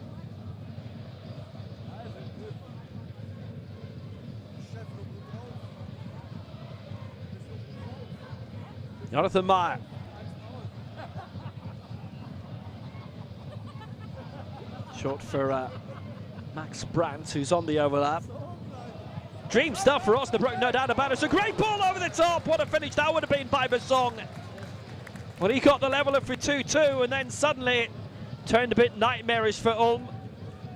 Jonathan Meyer. Short for Max Brandt, who's on the overlap. Dream stuff for Osnabrück, no doubt about it. It's a great ball over the top. What a finish that would have been by Besong. Well, he got the leveler for 2-2, and then suddenly it turned a bit nightmarish for Ulm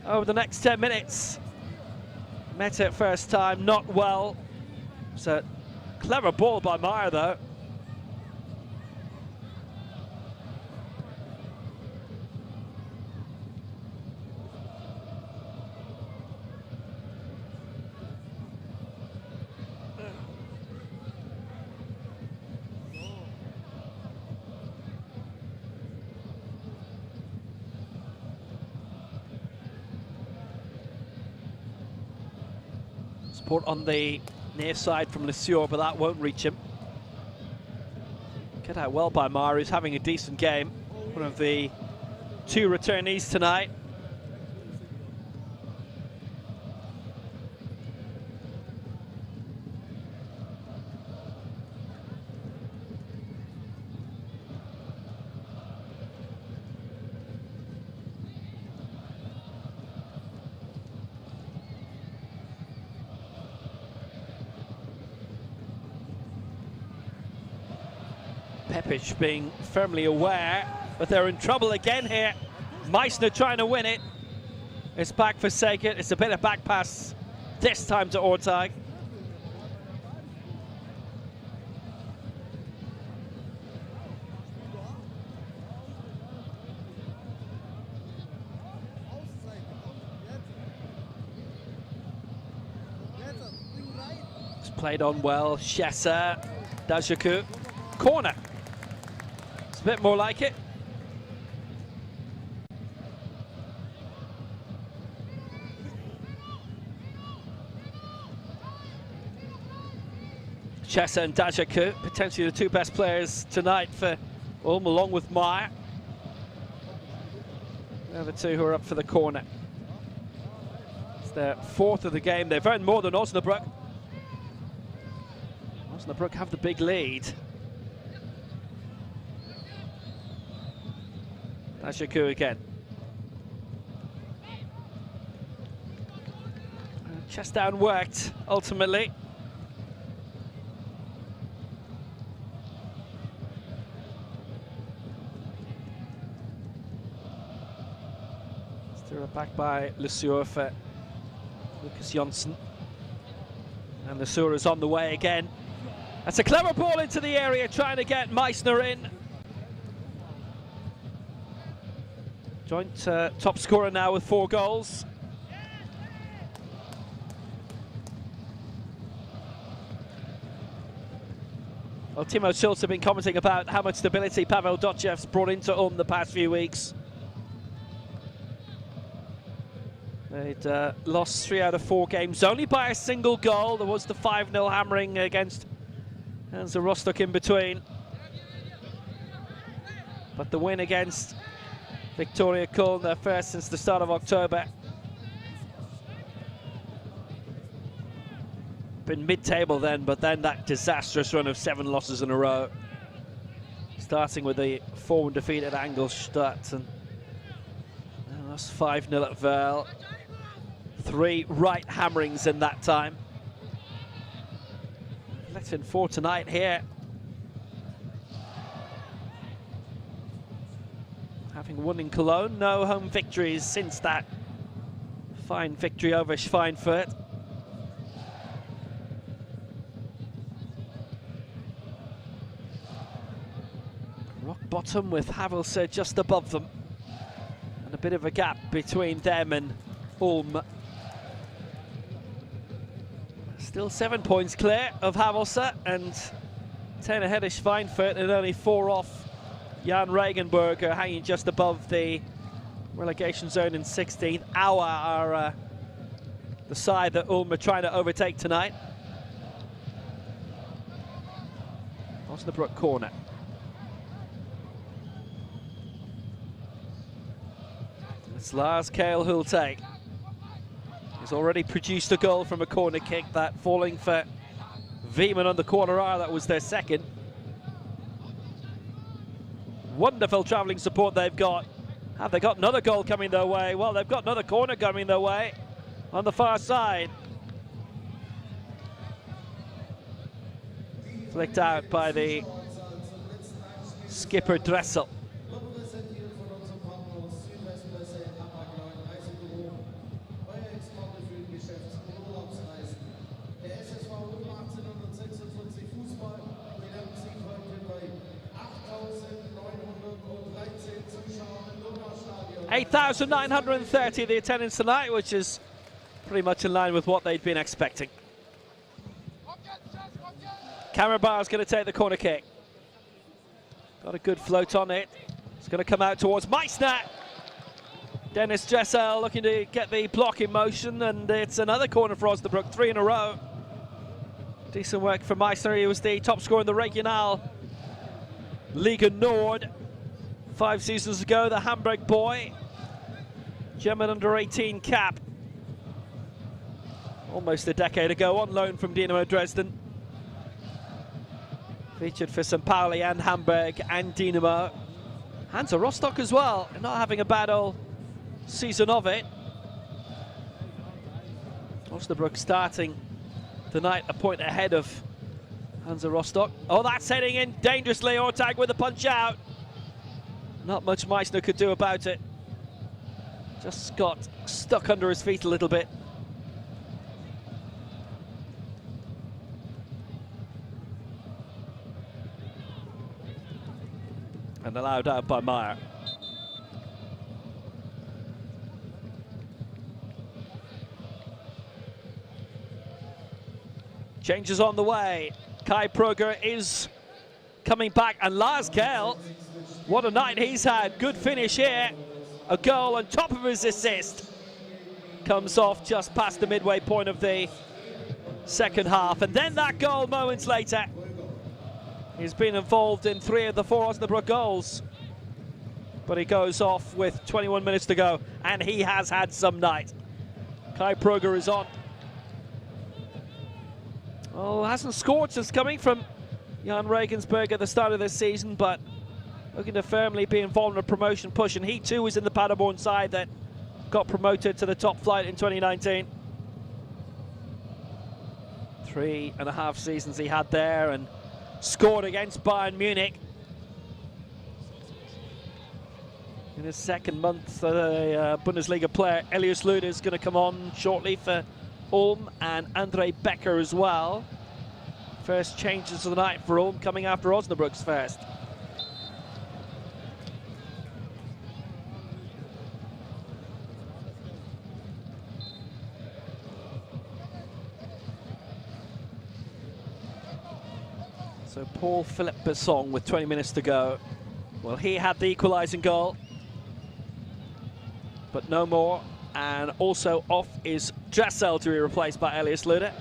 over the next 10 minutes. Met it first time, not well. It's a clever ball by Meyer, though. Support on the near side from Lesueur, but that won't reach him. Get out well by Meyer, who's having a decent game. One of the 2 returnees tonight. Pepic being firmly aware, but they're in trouble again here. Meissner trying to win it. It's back for Saget. It's a bit of back pass, this time to Ortag. It's played on well. Schesser, Dajaku, corner. It's a bit more like it. Schesser and Dajaku, potentially the 2 best players tonight for Ulm, along with Meyer. They're the 2 who are up for the corner. It's their 4th of the game. They've earned more than Osnabrück. Osnabrück have the big lead. Ashaku again. Chest down worked, ultimately. Still back by Lesueur for Lucas Jonsson. And Lesueur is on the way again. That's a clever ball into the area, trying to get Meissner in. Joint top scorer now with 4 goals. Well, Timo Schultz have been commenting about how much stability Pavel Dotchev's brought into Ulm the past few weeks. They'd lost 3 out of 4 games only by a single goal. There was the 5-0 hammering against Hansa Rostock in between. But the win against Victoria Köln, their first since the start of October. Been mid-table then, but then that disastrous run of 7 losses in a row. Starting with the 4-1 defeat at Ingolstadt, and lost 5-0 at Verl. 3 right hammerings in that time. Let in 4 tonight here. Having won in Cologne, no home victories since that fine victory over Schweinfurt. Rock bottom with Havelse just above them. And a bit of a gap between them and Ulm. Still 7 points clear of Havelse and 10 ahead of Schweinfurt and only 4 off Jan Regenberger, hanging just above the relegation zone in 16th. Auer are the side that Ulm are trying to overtake tonight. Osnabrück corner. It's Lars Kael who'll take. He's already produced a goal from a corner kick, that falling for Wiemann on the corner R. That was their second. Wonderful travelling support they've got. Have they got another goal coming their way? Well, they've got another corner coming their way on the far side. Flicked out by the skipper Dressel. $8,930 the attendance tonight, which is pretty much in line with what they'd been expecting. Kammerbar's going to take the corner kick. Got a good float on it. It's going to come out towards Meissner. Dennis Dressel looking to get the block in motion, and it's another corner for Osnabrück, 3 in a row. Decent work for Meissner. He was the top scorer in the Regional Liga Nord 5 seasons ago, the Hamburg boy. German under-18 cap. Almost a decade ago, on loan from Dynamo Dresden. Featured for St. Pauli and Hamburg and Dynamo. Hansa Rostock as well, not having a bad old season of it. Osnabrück starting the night a point ahead of Hansa Rostock. Oh, that's heading in dangerously. Ortag with a punch out. Not much Meissner could do about it. Just got stuck under his feet a little bit. And allowed out by Meyer. Changes on the way. Kai Pröger is coming back, and Lars Kael, what a night he's had. Good finish here. A goal on top of his assist. Comes off just past the midway point of the second half. And then that goal moments later. He's been involved in 3 of the 4 Osnabrück goals. But he goes off with 21 minutes to go, and he has had some night. Kai Pröger is on. Oh, hasn't scored since coming from Jan Regensburg at the start of this season, but looking to firmly be involved in a promotion push, and he too was in the Paderborn side that got promoted to the top flight in 2019. 3.5 seasons he had there and scored against Bayern Munich. In his second month, the Bundesliga player Elias Lüder is going to come on shortly for Ulm, and Andre Becker as well. First changes of the night for Ulm, coming after Osnabrück's first. So Paul-Philippe Besson with 20 minutes to go. Well, he had the equalising goal, but no more. And also off is Dressel to be replaced by Elias Lüder.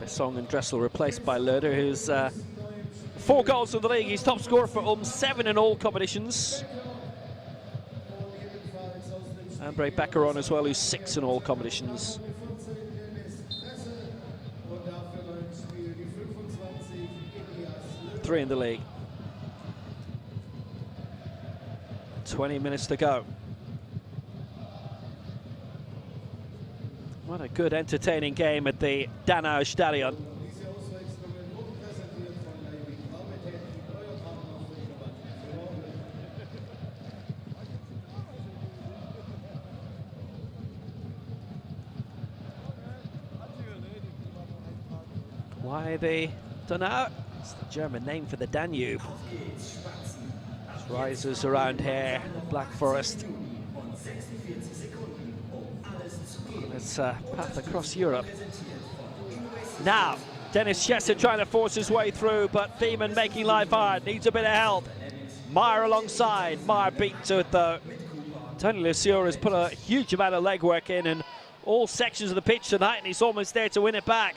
Besson and Dressel replaced by Lüder, who's 4 goals in the league. He's top scorer for Ulm, 7 in all competitions. Andre Becker on as well, who's 6 in all competitions. 3 in the league. 20 minutes to go. What a good, entertaining game at the Danau Stadion. Why the Donau? It's the German name for the Danube. There's rises around here, Black Forest. And it's a path across Europe. Now, Dennis Schesser trying to force his way through, but Thiemann making life hard, needs a bit of help. Meyer alongside, Meyer beat to it though. Tony Lesieur has put a huge amount of legwork in all sections of the pitch tonight, and he's almost there to win it back.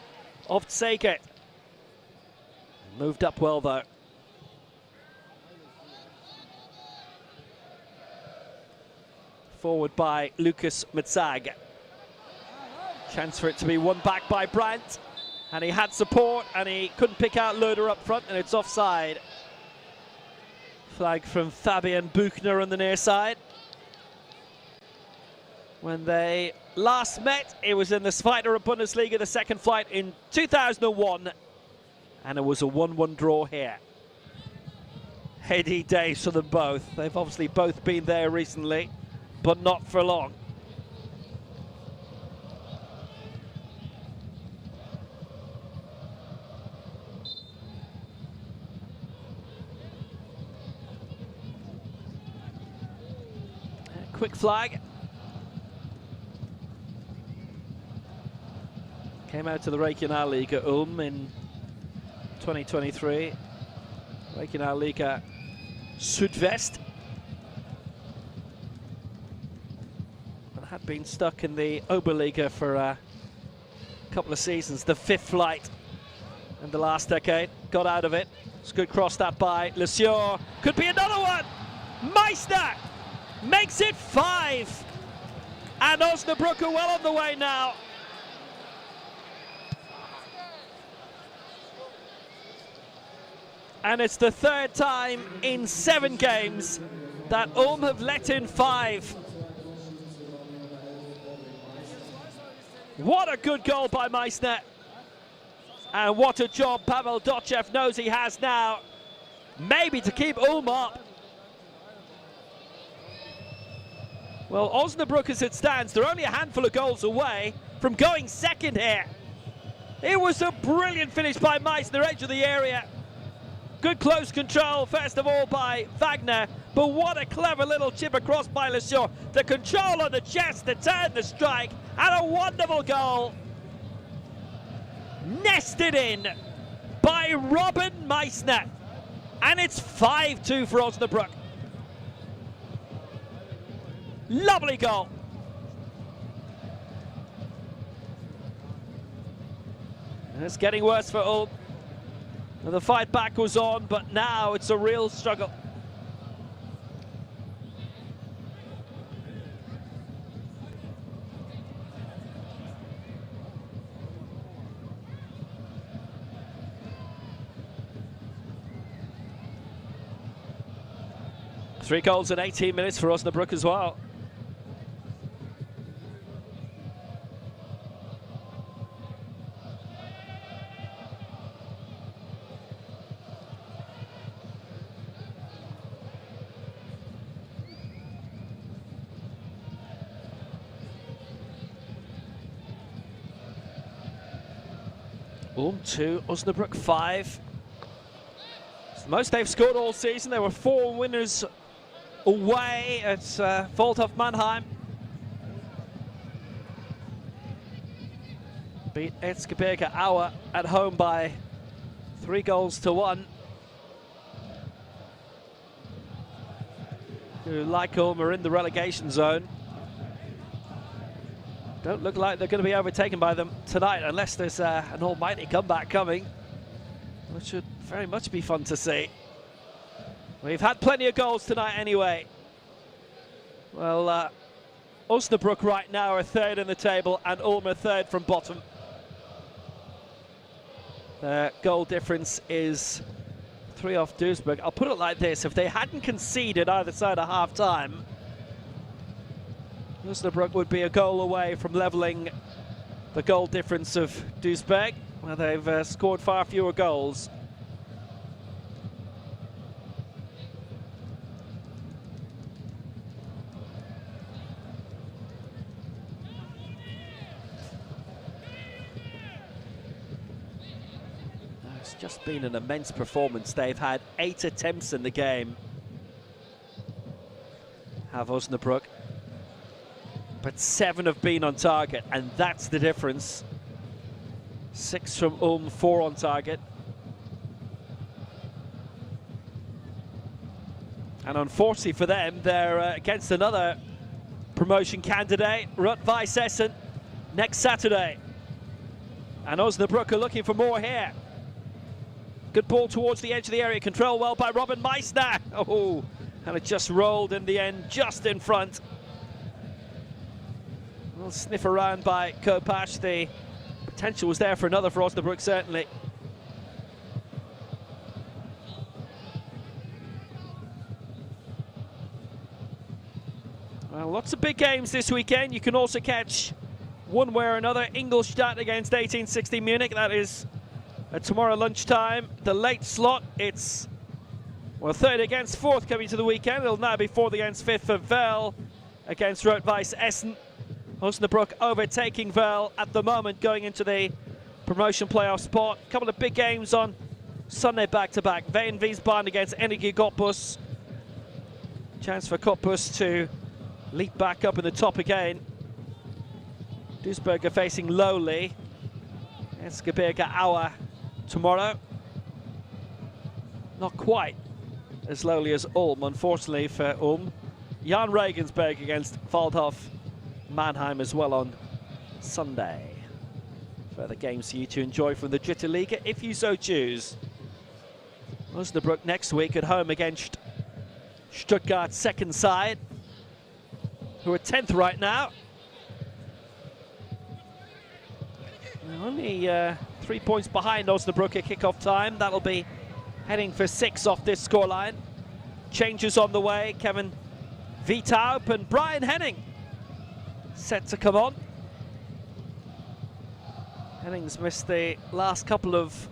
Off Segert. Moved up well though. Forward by Lucas Metzag. Chance for it to be won back by Brandt. And he had support and he couldn't pick out Lüder up front, and it's offside. Flag from Fabian Buchner on the near side. When they last met, it was in the Zweite Bundesliga, the second flight in 2001, and it was a 1-1 draw here. Heady days for them both. They've obviously both been there recently, but not for long. Quick flag. Came out to the Regionalliga Ulm in 2023. Regionalliga Südwest. And had been stuck in the Oberliga for a couple of seasons. The 5th flight in the last decade. Got out of it. It's a good cross that by Lesieur. Could be another one! Meissner makes it 5. And Osnabrück are well on the way now. And it's the 3rd time in 7 games that Ulm have let in 5. What a good goal by Meissner. And what a job Pavel Dochev knows he has now. Maybe to keep Ulm up. Well, Osnabrück as it stands, they're only a handful of goals away from going second here. It was a brilliant finish by Meissner, edge of the area. Good close control, first of all, by Wagner. But what a clever little chip across by Lesieur. The control on the chest, the turn, the strike, and a wonderful goal. Nested in by Robin Meissner. And it's 5-2 for Osnabrück. Lovely goal. And it's getting worse for Ulm. The fight back was on, but now it's a real struggle. 3 goals in 18 minutes for Osnabrück as well. Ulm 2, Osnabrück 5. It's the most they've scored all season. There were 4 winners away at Waldhof Mannheim. Beat Erzgebirge Aue at home by 3 goals to 1. Who, like Ulm, are in the relegation zone. Don't look like they're going to be overtaken by them tonight unless there's an almighty comeback coming, which should very much be fun to see. We've had plenty of goals tonight anyway. Well, Osnabrück right now are 3rd in the table and Ulm are 3rd from bottom. Their goal difference is 3 off Duisburg. I'll put it like this: if they hadn't conceded either side at half-time, Osnabrück would be a goal away from levelling the goal difference of Duisburg, where they've scored far fewer goals. It's just been an immense performance. They've had 8 attempts in the game, have Osnabrück, but 7 have been on target, and that's the difference. 6 from Ulm, 4 on target. And unfortunately for them, they're against another promotion candidate, Rot-Weiss Essen, next Saturday. And Osnabrück are looking for more here. Good ball towards the edge of the area, controlled well by Robin Meissner. Oh, and it just rolled in the end, just in front. A little sniff around by Kopash. The potential was there for another for Osnabrück, certainly. Well, lots of big games this weekend. You can also catch one way or another. Ingolstadt against 1860 Munich. That is tomorrow lunchtime. The late slot, it's, well, 3rd against 4th coming to the weekend. It'll now be 4th against 5th for Werl against Rot-Weiss Essen. Osnabrück overtaking Werl at the moment, going into the promotion playoff spot. A couple of big games on Sunday back-to-back. Wien Wiesbaden against Energie Cottbus. Chance for Cottbus to leap back up in the top again. Duisburg are facing lowly. Erzgebirge Aue tomorrow. Not quite as lowly as Ulm, unfortunately for Ulm. Jan Regensburg against Waldhof Mannheim as well on Sunday. Further games for you to enjoy from the Dritte Liga if you so choose. Osnabrück next week at home against Stuttgart's second side, who are 10th right now. They're only 3 points behind Osnabrück at kick-off time. That'll be heading for 6 off this scoreline. Changes on the way. Kevin Vitaup and Brian Henning set to come on. Henning's missed the last couple of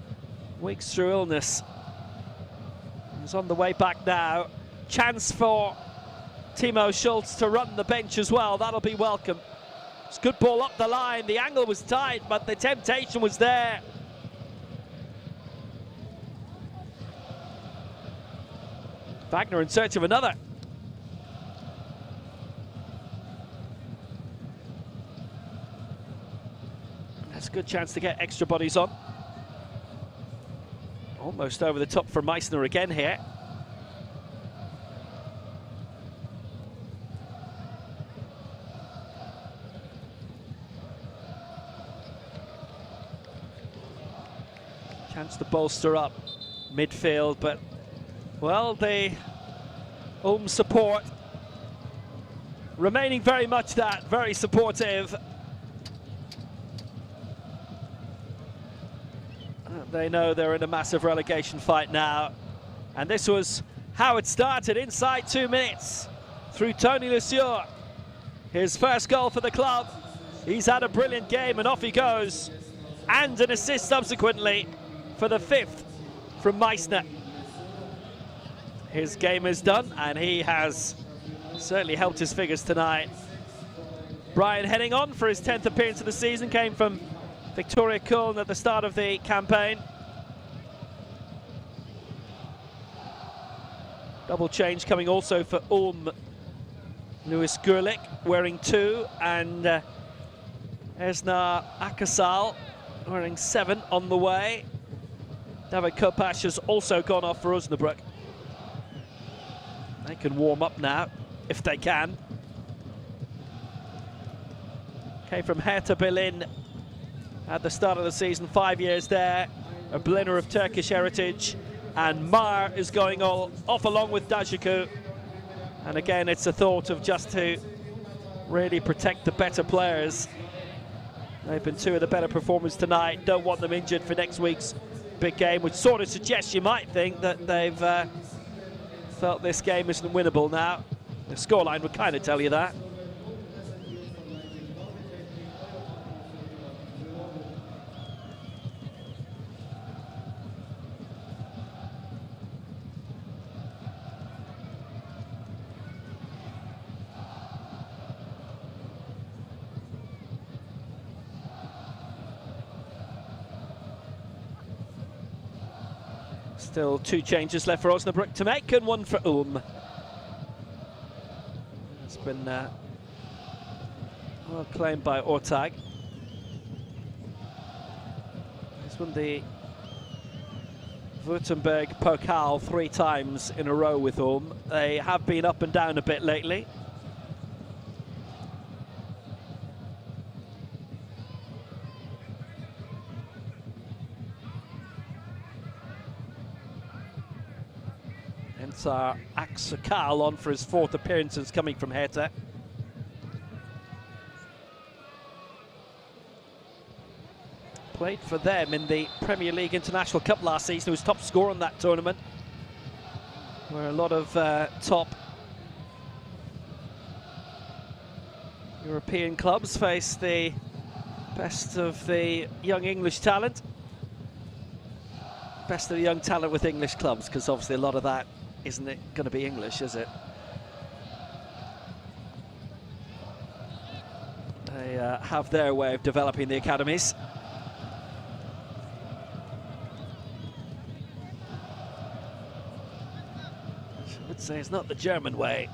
weeks through illness. He's on the way back now. Chance for Timo Schultz to run the bench as well. That'll be welcome. It's a good ball up the line. The angle was tight, but the temptation was there. Wagner in search of another. That's a good chance to get extra bodies on. Almost over the top for Meissner again here. Chance to bolster up midfield, but, well, the Ulm support remaining very much that, very supportive. They know they're in a massive relegation fight now, and this was how it started inside 2 minutes through Tony Lucier. His first goal for the club. He's had a brilliant game and off he goes. And an assist subsequently for the 5th from Meissner. His game is done and he has certainly helped his figures tonight. Brian heading on for his 10th appearance of the season, came from Victoria Köln at the start of the campaign. Double change coming also for Ulm. Lewis Gurlick wearing 2 and Esna Akasal wearing 7 on the way. David Kopash has also gone off for Osnabrück. They can warm up now, if they can. Came from Hertha Berlin at the start of the season, 5 years there. A Berliner of Turkish heritage. And Mar is going off along with Dajiku. And again, it's a thought of just to really protect the better players. They've been 2 of the better performers tonight. Don't want them injured for next week's big game, which sort of suggests you might think that they've felt this game isn't winnable now. The scoreline would kind of tell you that. Still 2 changes left for Osnabrück to make and 1 for Ulm. It's been well claimed by Ortag. He's won the Württemberg Pokal 3 times in a row with Ulm. They have been up and down a bit lately. Aksakal on for his 4th appearance since coming from Hertha. Played for them in the Premier League International Cup last season. He was top scorer in that tournament, where a lot of top European clubs face the best of the young English talent. Best of the young talent with English clubs, because obviously a lot of that isn't it going to be English, is it? They have their way of developing the academies. I would say it's not the German way.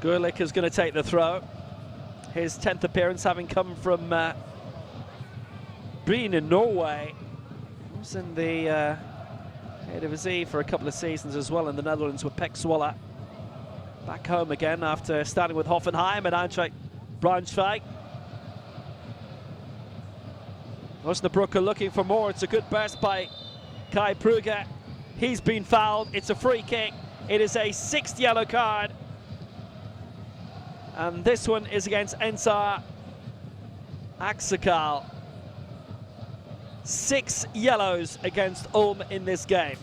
Gurlick is going to take the throw. His 10th appearance having come from Breen in Norway. He was in the Eredivisie for a couple of seasons as well in the Netherlands with Pek Zwolle. Back home again after starting with Hoffenheim and Eintracht Braunschweig. Osnabrück are looking for more. It's a good burst by Kai Prüger. He's been fouled. It's a free kick. It is a 6th yellow card. And this one is against Ensar Aksakal. 6 yellows against Ulm in this game.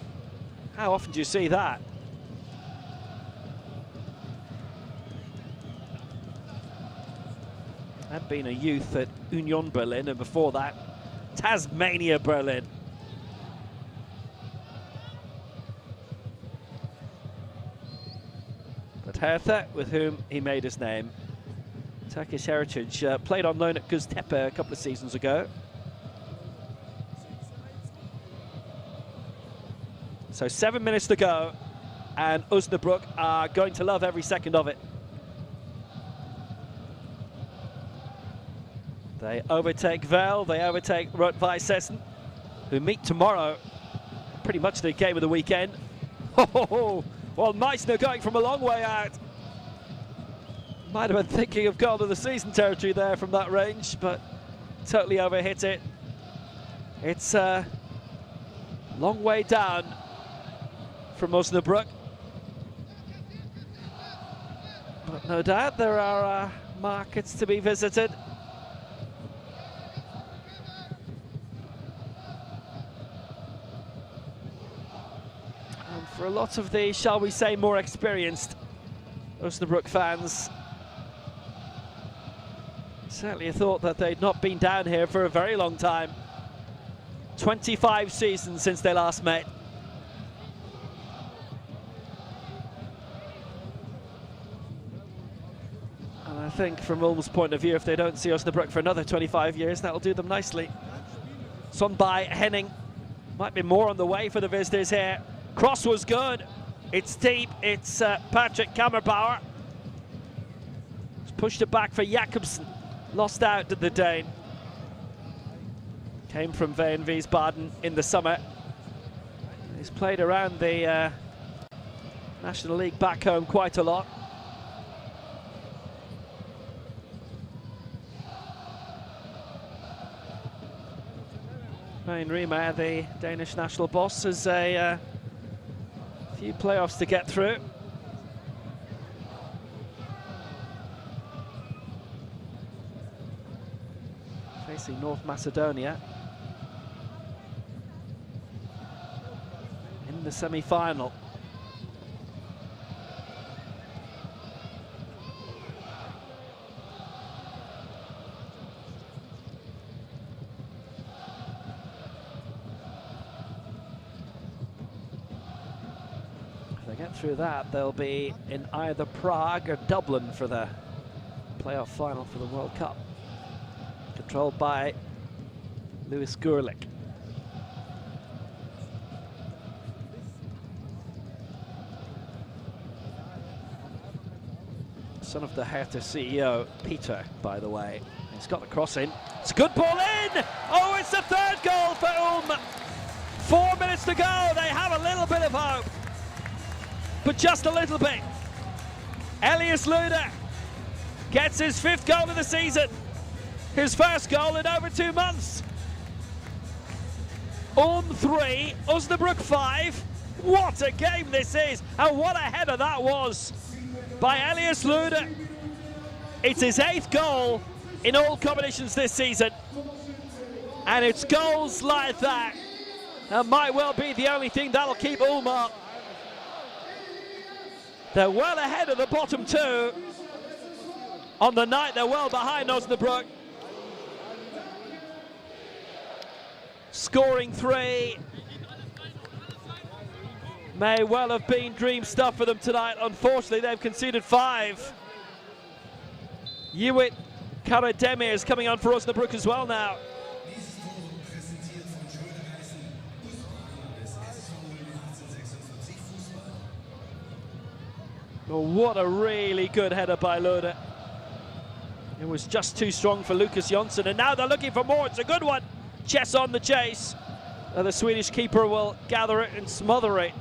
How often do you see that? Had been a youth at Union Berlin, and before that, Tasmania Berlin. But Hertha, with whom he made his name, Turkish heritage, played on loan at Göztepe a couple of seasons ago. So 7 minutes to go, and Osnabrück are going to love every second of it. They overtake Vel, they overtake Rot-Weiss Essen, who meet tomorrow. Pretty much the game of the weekend. Oh, well, Meissner going from a long way out. Might have been thinking of goal of the season territory there from that range, but totally overhit it. It's a long way down from Osnabrück. But no doubt there are markets to be visited. And for a lot of the, shall we say, more experienced Osnabrück fans. Certainly thought that they'd not been down here for a very long time. 25 seasons since they last met. And I think from Ulm's point of view, if they don't see Osnabrück for another 25 years, that'll do them nicely. Son by Henning. Might be more on the way for the visitors here. Cross was good. It's deep. It's Patrick Kammerbauer. He's pushed it back for Jakobsen. Lost out to the Dane. Came from VfL Wiesbaden in the summer. He's played around the National League back home quite a lot. Ryan Riemer, the Danish national boss, has a few playoffs to get through. Facing North Macedonia in the semi-final. If they get through that, they'll be in either Prague or Dublin for the playoff final for the World Cup. Controlled by Louis Gurlick. Son of the Hertha CEO, Peter, by the way. He's got the cross in. It's a good ball in! Oh, it's the third goal for Ulm! 4 minutes to go. They have a little bit of hope, but just a little bit. Elias Luder gets his 5th goal of the season. His first goal in over 2 months. Ulm 3, Osnabrück 5. What a game this is, and what a header that was by Elias Luder. It's his 8th goal in all competitions this season, and it's goals like that that might well be the only thing that'll keep Ulm up. They're well ahead of the bottom 2. On the night, they're well behind Osnabrück. Scoring 3 may well have been dream stuff for them tonight. Unfortunately, they've conceded 5. Jewett Karademir is coming on for Osnabrück as well now. Oh, what a really good header by Luder. It was just too strong for Lucas Jonsson, and now they're looking for more. It's a good one. Chess on the chase. The Swedish keeper will gather it and smother it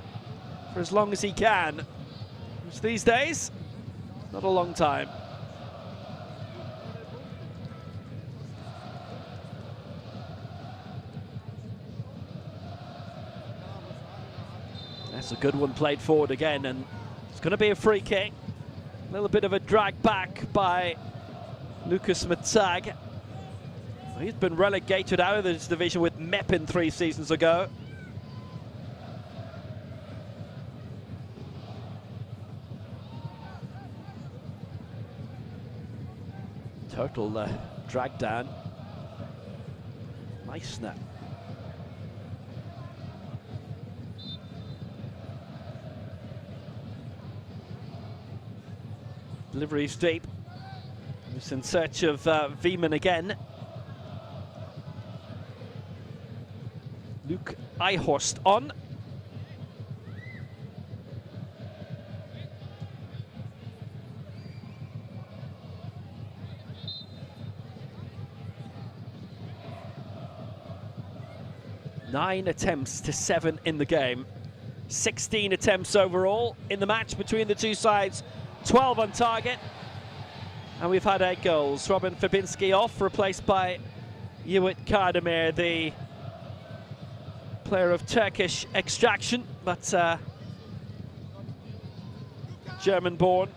for as long as he can, which these days, not a long time. That's a good one played forward again, and it's going to be a free kick. A little bit of a drag back by Lucas Matzag. He's been relegated out of this division with Meppen 3 seasons ago. Total drag down. Nice snap. Delivery's deep. He's in search of Wiemann again. Luke Eichhorst on. Nine attempts to 7 in the game. 16 attempts overall in the match between the two sides. 12 on target. And we've had 8 goals. Robin Fabinski off, replaced by Jewett Karademir, the player of Turkish extraction, but German-born.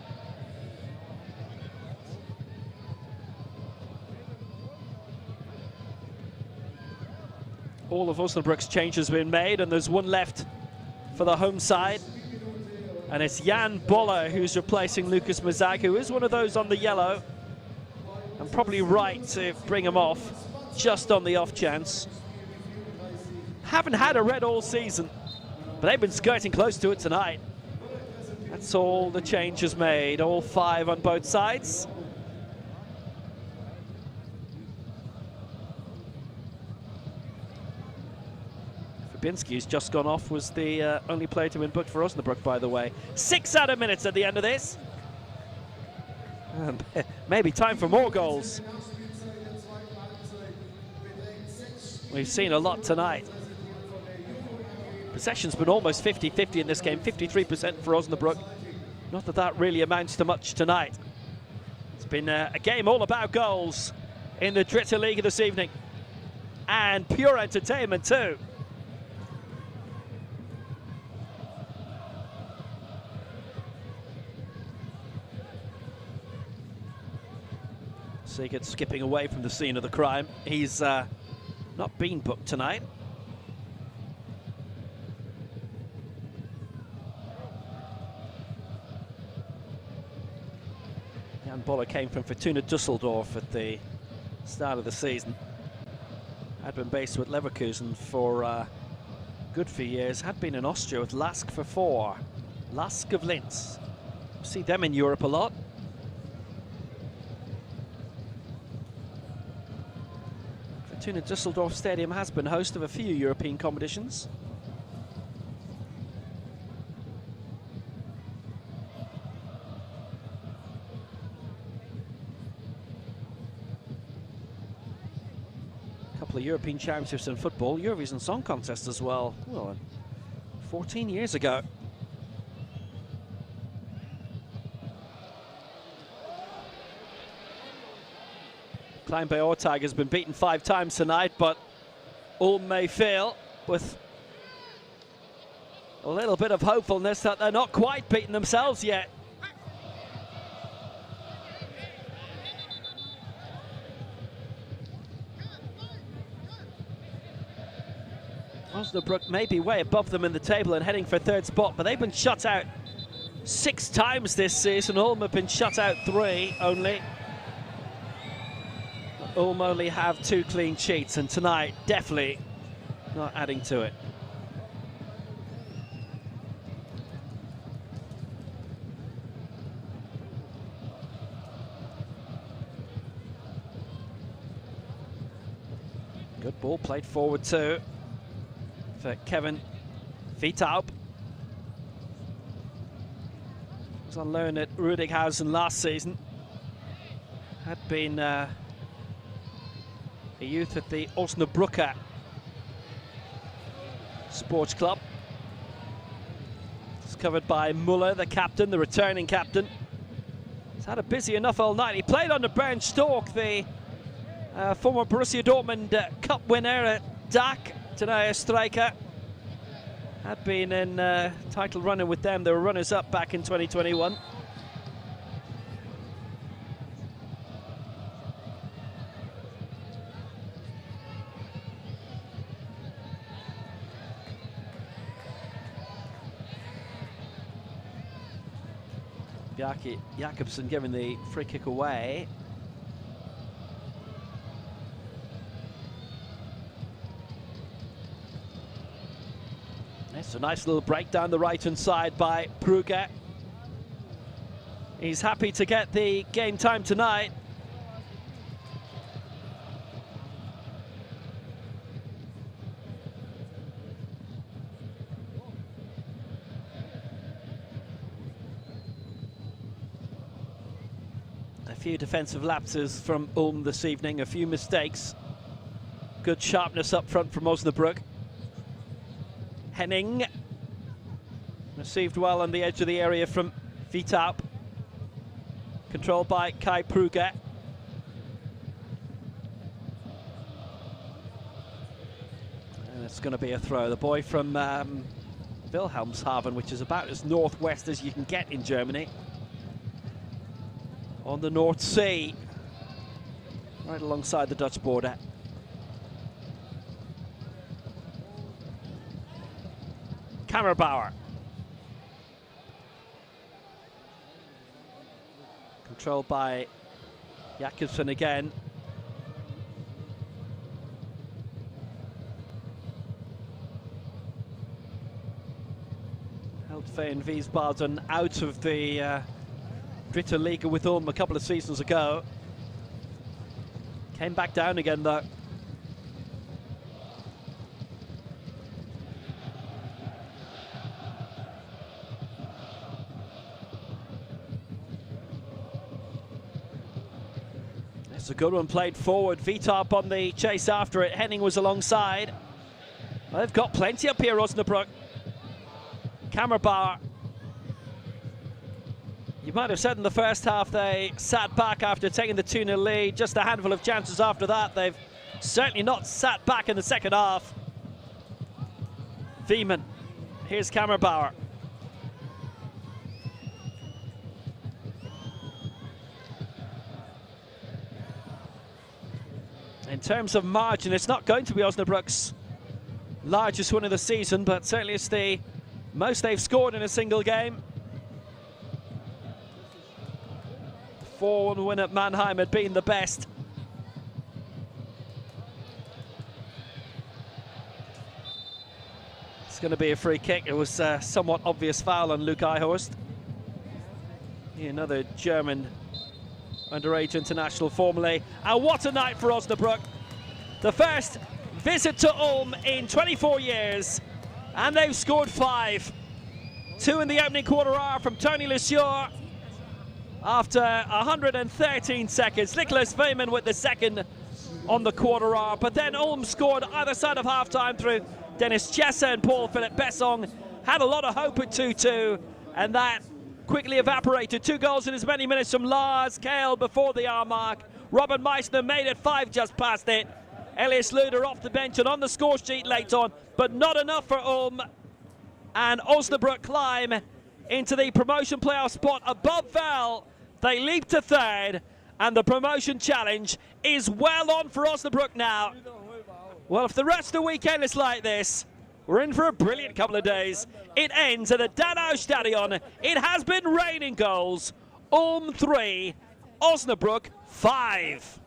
All of Osnabrück's changes have been made, and there's one left for the home side. And it's Jan Boller who's replacing Lucas Mazag, who is one of those on the yellow. And probably right to bring him off, just on the off chance. Haven't had a red all season, but they've been skirting close to it tonight. That's all the change has made, all 5 on both sides. Fabinski, who's just gone off, was the only player to win booked for Osnabrück, by the way. 6 added minutes at the end of this. Maybe time for more goals. We've seen a lot tonight. Possession's been almost 50-50 in this game, 53% for Osnabrück. Not that that really amounts to much tonight. It's been a game all about goals in the Dritte Liga this evening. And pure entertainment too. Sigurd skipping away from the scene of the crime. He's not been booked tonight. Jan Boller came from Fortuna Düsseldorf at the start of the season. Had been based with Leverkusen for a good few years. Had been in Austria with Lask for 4. Lask of Linz. See them in Europe a lot. Fortuna Düsseldorf Stadium has been host of a few European competitions. A couple of European championships in football, Eurovision Song Contest as well. Well, 14 years ago. Klein Beortag has been beaten 5 times tonight, but Ulm may feel with a little bit of hopefulness that they're not quite beaten themselves yet. Osnabrück may be way above them in the table and heading for 3rd spot, but they've been shut out 6 times this season. Ulm have been shut out 3 only. Ulm only have 2 clean sheets, and tonight definitely not adding to it. Good ball played forward too for Kevin Vietaup. Was on loan at Rüdighausen last season. Had been a youth at the Osnabrücker Sports Club. It's covered by Muller, the captain, the returning captain. He's had a busy enough all night. He played under Bernd Stork, the former Borussia Dortmund Cup winner at DAC, tonight a striker. Had been in title running with them. They were runners-up back in 2021. Bjarke Jakobsen giving the free kick away. It's a nice little break down the right-hand side by Brugge. He's happy to get the game time tonight. A few defensive lapses from Ulm this evening, a few mistakes. Good sharpness up front from Osnabrück. Henning received well on the edge of the area from Vietaup. Controlled by Kai Brugge. And it's going to be a throw. The boy from Wilhelmshaven, which is about as northwest as you can get in Germany. On the North Sea, right alongside the Dutch border. Kammerbauer. Controlled by Jakobsen again. Held Vejen Wiesbaden out of the Dritte Liga with Ulm a couple of seasons ago. Came back down again though. It's a good one played forward. Vitarp on the chase after it. Henning was alongside. Well, they've got plenty up here, Osnabrück. Kammerbauer. You might have said in the first half they sat back after taking the 2-0 lead. Just a handful of chances after that. They've certainly not sat back in the second half. Wiemann. Here's Kammerbauer. In terms of margin, it's not going to be Osnabrück's largest win of the season, but certainly it's the most they've scored in a single game. 4-1 win at Mannheim had been the best. It's going to be a free kick. It was a somewhat obvious foul on Luke Eichhorst. Another German underage international formerly. And what a night for Osnabrück. The first visit to Ulm in 24 years. And they've scored 5. 2 in the opening quarter hour from Tony Lucier. After 113 seconds, Nicholas Wiemann with the second on the quarter hour. But then Ulm scored either side of halftime through Dennis Chessa and Paul-Philipp Bessong. Had a lot of hope at 2-2, and that quickly evaporated. 2 goals in as many minutes from Lars Kael before the hour mark. Robin Meissner made it 5 just past it. Elias Luder off the bench and on the score sheet late on, but not enough for Ulm. And Osnabrück climb into the promotion playoff spot above Val. They leap to 3rd, and the promotion challenge is well on for Osnabrück now. Well, if the rest of the weekend is like this, we're in for a brilliant couple of days. It ends at the Danau Stadion. It has been raining goals. Ulm 3, Osnabrück 5.